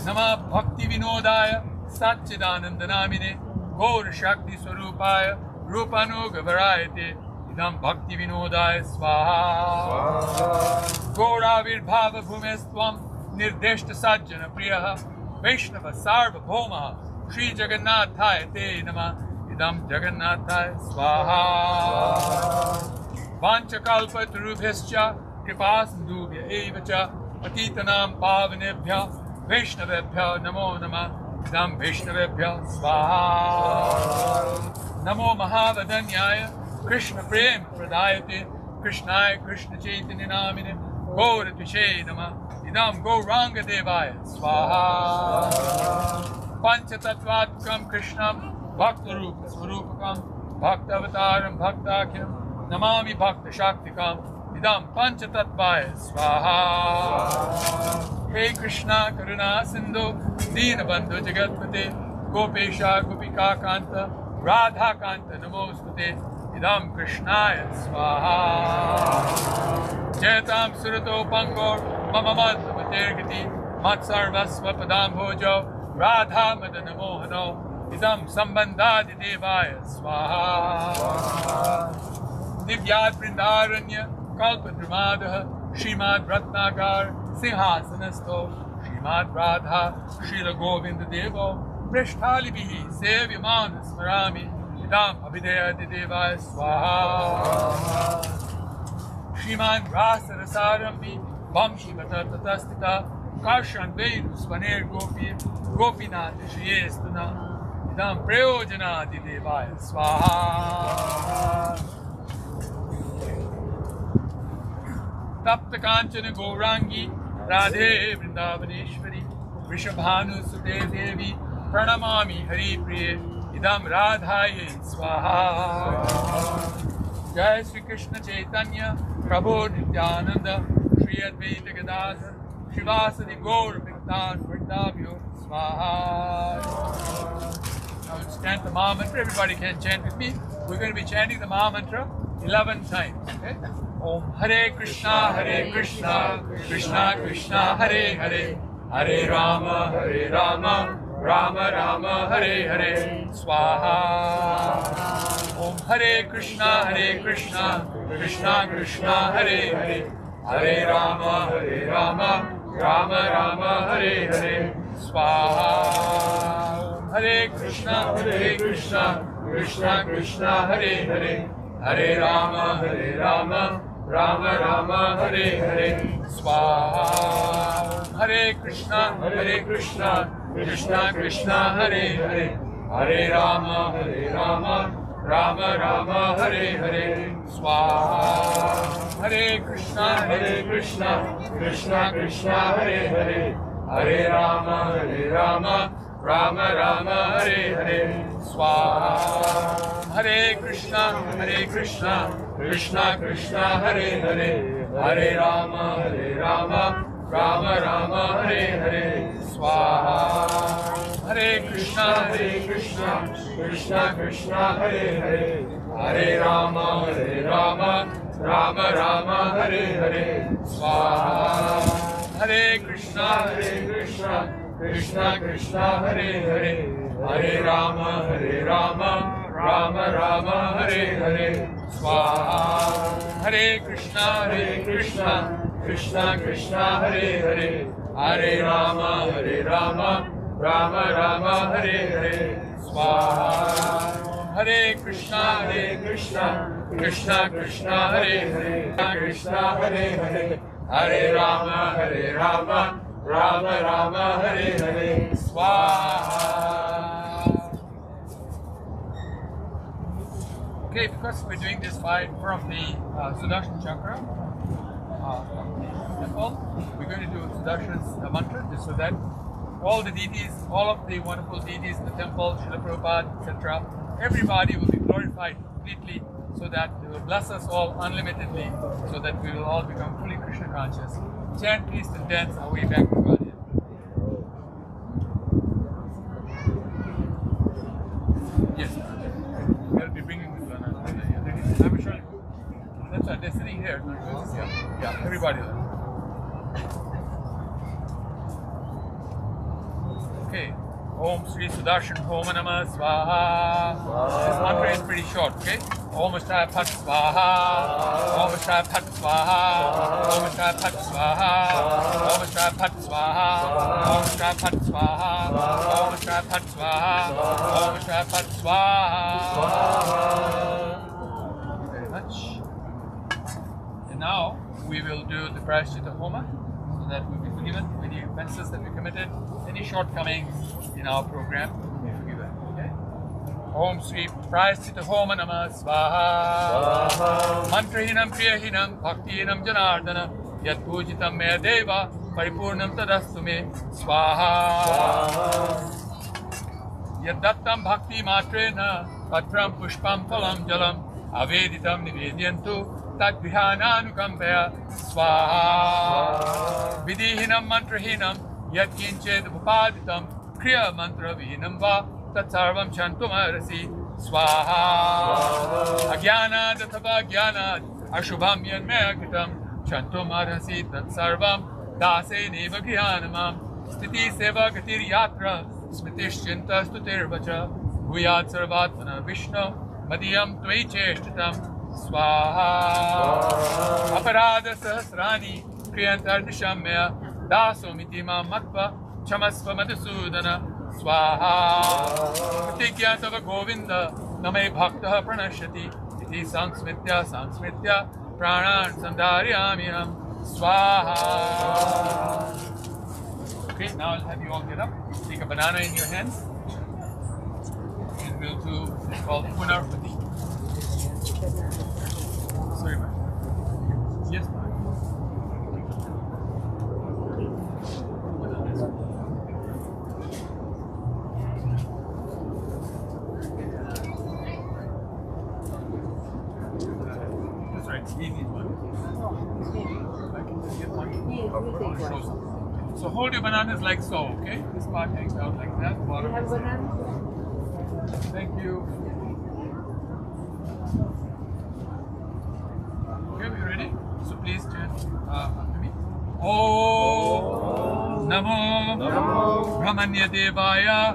Nama Bhakti Vinodaya Satchidananda Namine Gaur Shakti Swarupaya Rupanuga Varayate Idam Bhakti Vinodaya Swaha. Gauravir Bhava Bhumestvam Nirdeshta Sajjana Priyaha Vaishnava Sarva Bhomaha Shri Jagannathaya Te Nama Idam Jagannathaya Swaha. Vanchakalpa Turubhyascha Kripasindubhya Evacha Patitanam Pavanebhya Vaishnavebhya Namo Nama Idam Vaishnavebhya Swaha. Namo Mahavadanyaya Krishna Prem Pradayate Krishnaya Krishna Chaitanya Namine Gaura Tushe Nama Idam Gauranga Devaya Swaha. Panchatattvatkam Krishnam Bhaktarupa Swarupakam Bhaktavataram Bhaktakham Namami Bhakta Shaktikam Idam Panchatattvaya Swaha. Hey Krishna Karuna Sindhu Dinabandhu Jagatpate Gopesha Gopika Kanta Radha Kanta Namostate Idam Krishnaya Swaha. Jetam Surato Pangor Mama Madhavatergati Matsarvasva Padam Bhojo Radha Madana Mohano Idam Sambandhadi Devaya Swaha. Divyat Vrindaranya Kalpadramadaha Srimad Ratnagar Sinhasanasto Srimad Radha Srila Govinda Devo Prishtalibihi Sevyamana Smarami Idam Abhidayati Devaya Swaha. Srimad Rasa Rasarambi Vamshi Vatatastita Karshan Vedu Svaner Gopi Gopinath Shriyestana Idam Prayojanati Devaya Swaha. Tapta Kanchana Gaurangi Radhe Vrindavaneshwari Vrishabhanu Sute Devi Pranamami Hari Priye Idam Radhaye Swaha. Jai Sri Krishna Chaitanya Prabhu Nityananda Shri Advaita Gadadhar Shivasadi Gaur Bhaktan Vrindavanyo Swaha. Now let's chant the Maha Mantra. Everybody can chant with me. We're going to be chanting the Maha Mantra 11 times. Okay? Om Hare Krishna Krishna Krishna Hare Hare Hare Rama Rama Rama Hare Hare Swaha. Om Hare Krishna Krishna Krishna Hare Hare Hare Rama Rama Rama Hare Hare Swaha. Om Hare Krishna Krishna Krishna Hare Hare Hare Rama Rama Rama Hare Hare Swaha. Hare Krishna Krishna Krishna Hare Hare Hare Rama Rama Rama Hare Hare Swaha. Hare Krishna Krishna Krishna Hare Hare Hare Rama Rama Rama Hare Hare Swaha. Hare Krishna Krishna Krishna Hare Hare Hare Rama Rama Rama Hare Hare Swaha. Hare Krishna Krishna Krishna Hare Hare Hare Rama Rama Rama Hare Hare Swaha. Hare Krishna Krishna Krishna Hare Hare Hare Rama Rama Rama Hare Hare Swaha. Hare Krishna Krishna Krishna Hare Hare Hare Rama Rama Rama Hare Hare Swaha. Hare Krishna Krishna Krishna Hare Hare Krishna Hare Hare Hare Rama Rama Rama Hare Hare Swaha. Okay, because we're doing this fight from the Sudarshan Chakra temple, we're going to do Sudarshan's mantra just so that all the deities, all of the wonderful deities in the temple, Srila Prabhupada, etc., everybody will be glorified completely so that they will bless us all unlimitedly so that we will all become fully Krishna conscious. Chant, feast and dance our way back to God. Yes, we'll be bringing this one. I'm sure. That's right, they're sitting here. Yeah, everybody. Okay. Om Sri Sudarshan Homa Namah Swaha. This mantra is pretty short, okay? Om Ashtai Phat Swaha. Om Ashtai Phat Swaha. Om Ashtai Phat Swaha. Om Ashtai Phat Swaha. Om Ashtai Phat Swaha. Om Ashtai Phat Swaha. Om Ashtai Phat Swaha. Thank you very much. And now we will do the Prayaschitta Homa so that we'll be forgiven for any offenses that we committed, any shortcomings in our program, we forgive it. Okay? Om Sri Prayaschitta Homa Namah Swaha. Mantrahinam Priyahinam Bhaktihinam Janardana Yat Pujitam Maya Deva Paripurnam Tadastu Me Swaha. Yat Dattam Bhakti Matrena Patram Pushpam Phalam Jalam Aveditam Nivedyantu Tat Vihananukampaya Swaha. Vidihinam Mantrahinam Yat Kinched Upaditam Kriya Mantra Vihinam Va Tat Sarvam Chantumarasi Swaha. Agyana Dathava Gyana Ashubham Yanmaya Kritam Chantumarasi Tat Sarvam Dase Neva Gyanamam Sthiti Seva Gatir Yatra Smitish Chinta Stutir Vacha Bhuyat Sarvatmana Vishnu Madhyam Tvai Cheshtatam Swaha. Aparada Sahasrani Kriyantar Nishamya Dasomiti Mam Matva Chamasva Madhusudana Swaha. Pratigya Tava Govinda Name Bhaktaha Pranashati Iti Sansmitya Pranan Sandaryamyam Swaha. Okay, now I'll have you all get up. Take a banana in your hands. And we'll do what's called Punarpati. Sorry, ma'am. Yes, ma'am. That's right, easy one. I can just get one. So hold your bananas like so, okay? This part hangs out like that. Bottom is Thank you. Okay, we ready? So please chant after me. Om Namo Brahmanya Devaya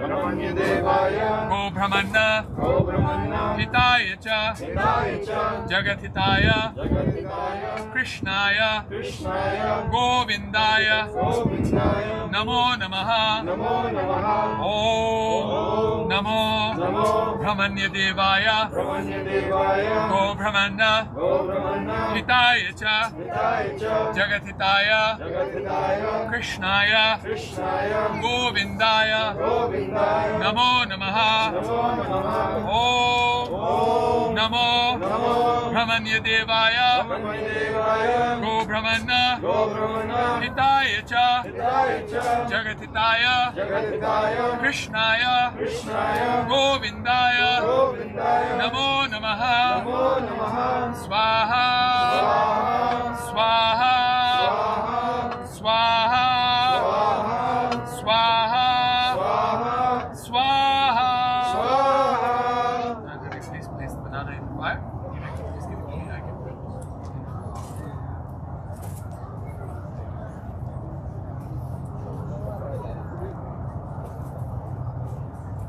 Go Brahmanna Hitaya Cha Jagat Hitaya Krishnaya Govindaya Namo Namaha Om Namo Brahmanya Devaya Go Brahmanna Hitaya Cha Jagat Hitaya Krishnaya Govindaya Namo Namaha Om Namo Brahmanya Devaya Go Brahmanna Hitaya Cha Jagat Hitaya Krishnaya Govindaya Namo Namaha Swaha Swaha Swaha Swaha Swaha. Now can you please place the banana in the fire? Just give it to me, I can put it.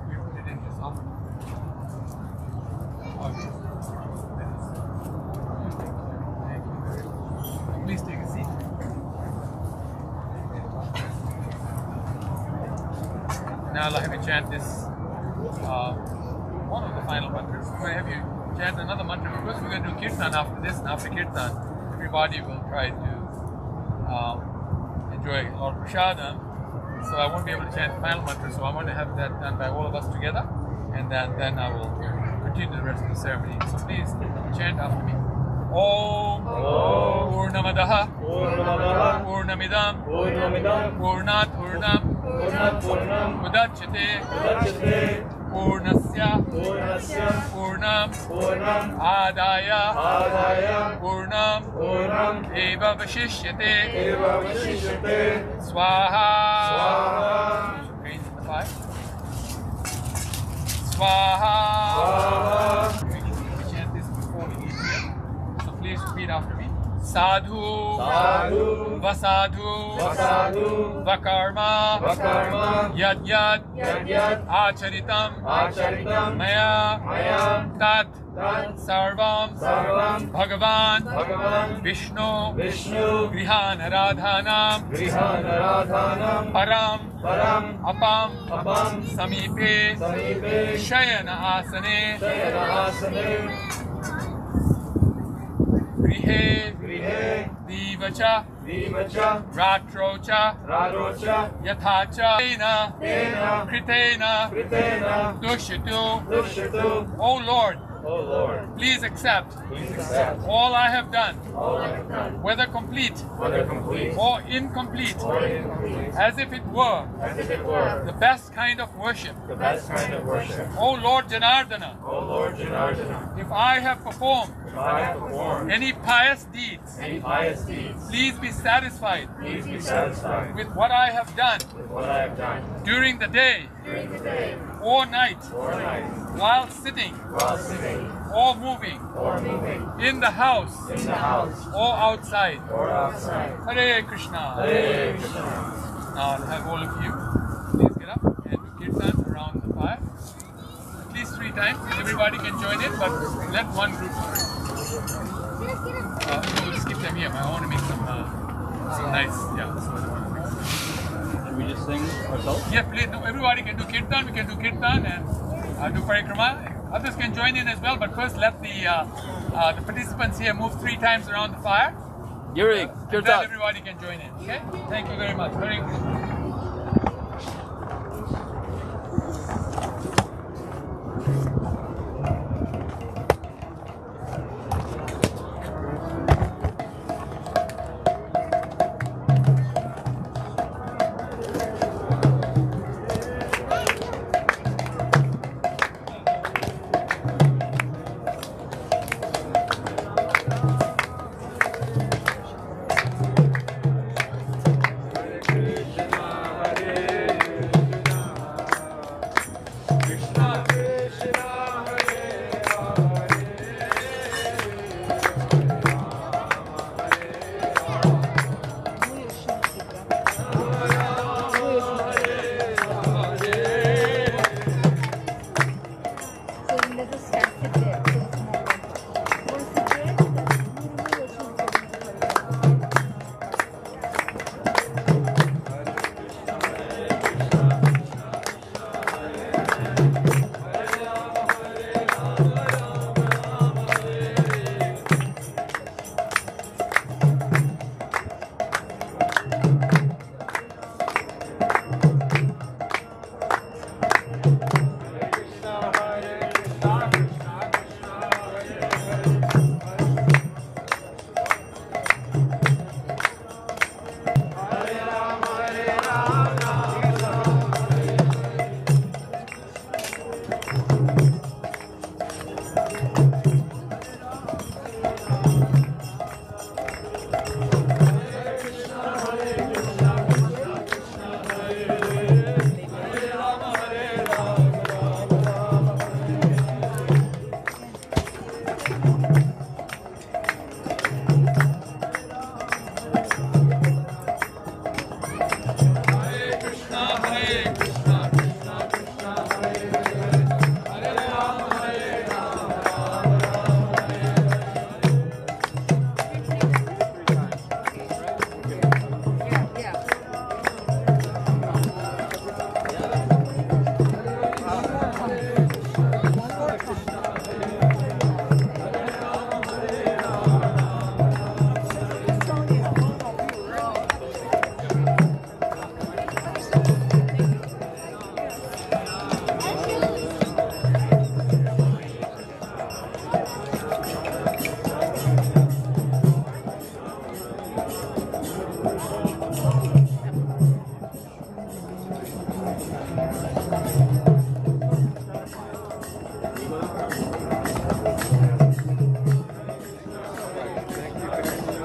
We put it in this oven. Now I'll have you chant this, one of the final mantras. I'm going to have you chant another mantra because we're going to do kirtan after this, and after kirtan, everybody will try to enjoy Lord Prasadam. So I won't be able to chant the final mantra, so I want to have that done by all of us together, and then I will continue the rest of the ceremony. So please chant after me. Om Purnamadaha Purnamidam Purnat Purnam Udachyate Purnasya Purnam Adaya Purnam Eva Vashishyate Swaha. Raise the fire. Swaha. We chant this before we leave here. So please repeat after me. Sadhu, Sadhu, Vasadhu, Vasadhu, Vakarma, Vakarma, Yad Yad, Yad Yad, Acharitam, Acharitam, Maya, Maya, Tat, Tat, Sarvam, Sarvam, Bhagavan, Bhagavan, Vishnu, Vishnu, Grihanaradhanam, Grihanaradhanam, Param, Param, Apam, Apam, Samipe, Samipe, Shayana Asane, Shayana Asane, Grihe, Grihe, Divacha, Divacha, Ratrocha, Rarocha, Yathacha, Tena, Tena, Kritena, Kritena, Dushitu, Dushitu, O Lord, O Lord, please accept please accept all I have done, all I have done, whether complete whether complete or incomplete, or incomplete, as if it were as if it were the best kind of worship. the best kind of worship. O Lord Janardana, O Lord Janardana, if I have performed if I have performed any pious deeds, any pious deeds, please be satisfied please be satisfied with what I have done with what I have done during the day during the day or night, or night, while sitting while sitting or moving or moving in the house in the house or outside. or outside. Hare Krishna. Hare Krishna. Now I'll have all of you please get up and do kirtan around the fire. At least 3 times. Everybody can join in, but let one group we'll skip them here. I want to make some nice, yeah. So I want to mix. Should we just sing ourselves? Yeah, please. No, everybody can do kirtan. We can do kirtan and do parikrama. Others can join in as well, but first let the participants here move 3 times around the fire. Yuri, And kirtan. then everybody can join in. Okay? Thank you very much. Hare Krishna. Krishna,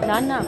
Nana.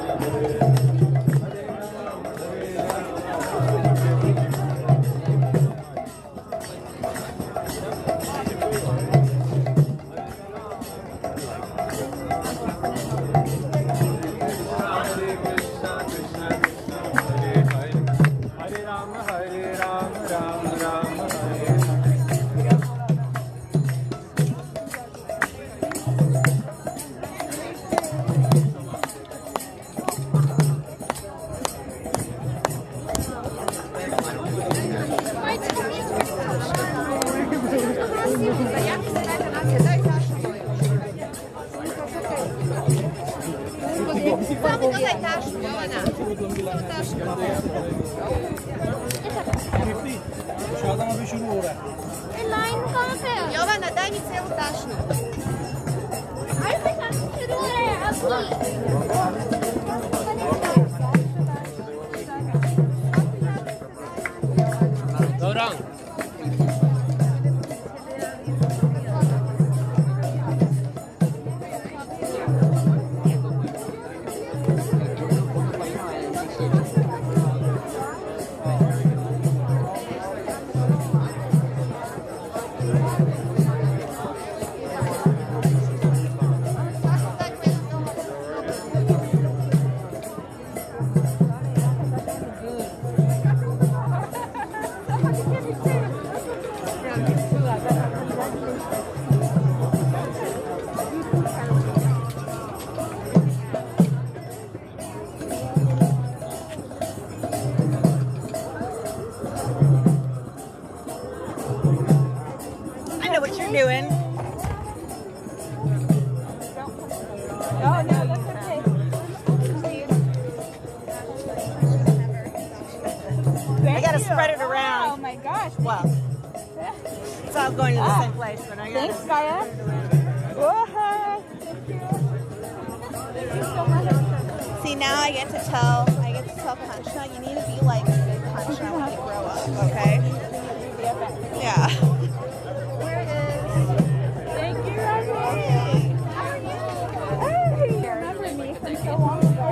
Jovana, daj mi celu tašnu. Ajde sam čurure, Dobro. I know what you're doing. Oh, no, that's okay. I gotta spread it around. Oh my gosh. Well, it's all going to the same place, but I gotta. Thanks, Gaia. Whoa. Thank you so much. See, now I get to tell Concha, you need to be like big Concha when you grow up, okay? Yeah. Here it is. Thank you, Rosie. Hey, you remember me from so long ago.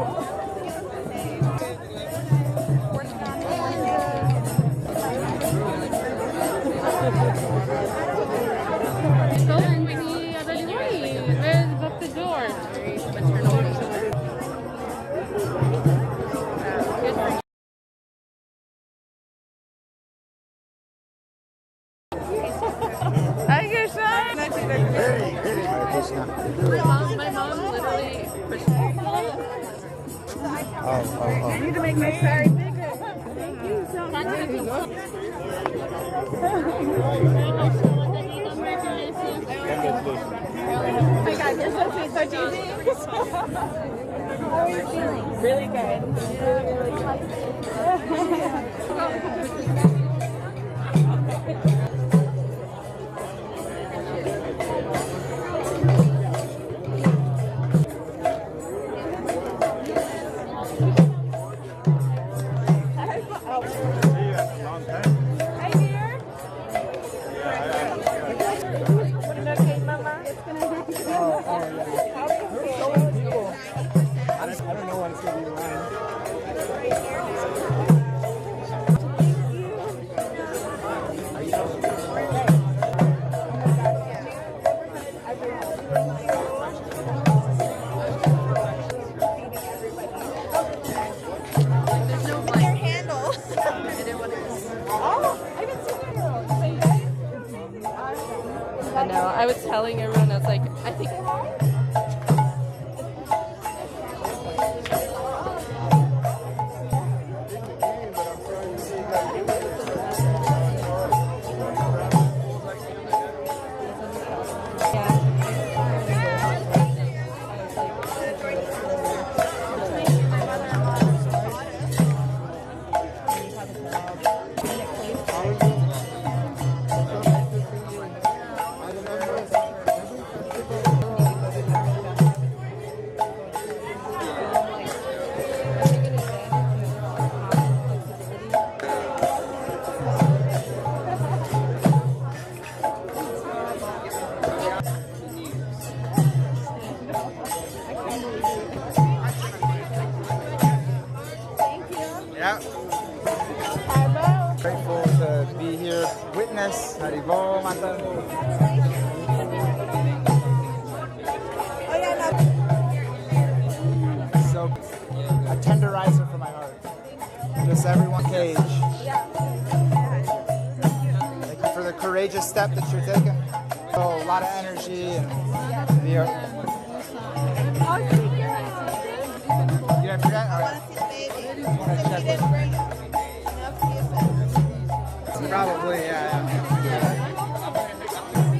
So many other ways. Where's up the door? Hi, Gershon. My mom literally pushed me. I need to make my saree bigger. Thank you so much. Oh my God, you're so sweet, so cheesy. How are you feeling? Really I know. I was telling everyone, I was like, I think Haribo, mantan. So, a tenderizer for my heart. Just everyone cage. Thank you for the courageous step that you're taking. So, a lot of energy and the. You didn't forget? All right. Probably, yeah.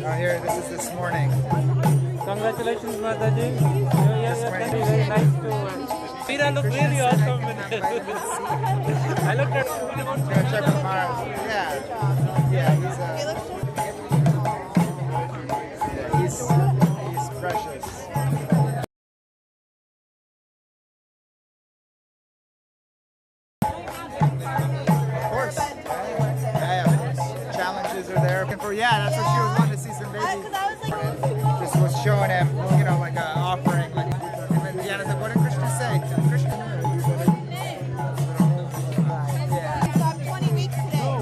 Oh, here, this is this morning. Congratulations, Mataji. Very nice to. Peter looked really awesome. I looked at. Gonna check with Mara. Yeah, he's precious. Of course. Challenges are there. That's what she was wanting to see some baby. Just was showing him, like an offering. Like, and Deanna's like, what did Christian say? Christian. So I'm 20 weeks today.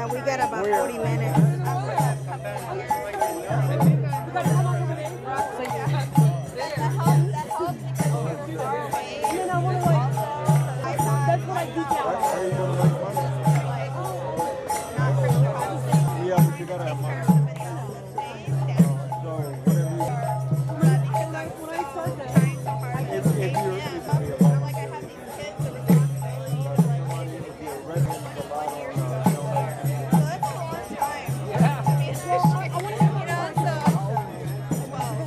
We got about 40 minutes. Yeah, but you gotta have money.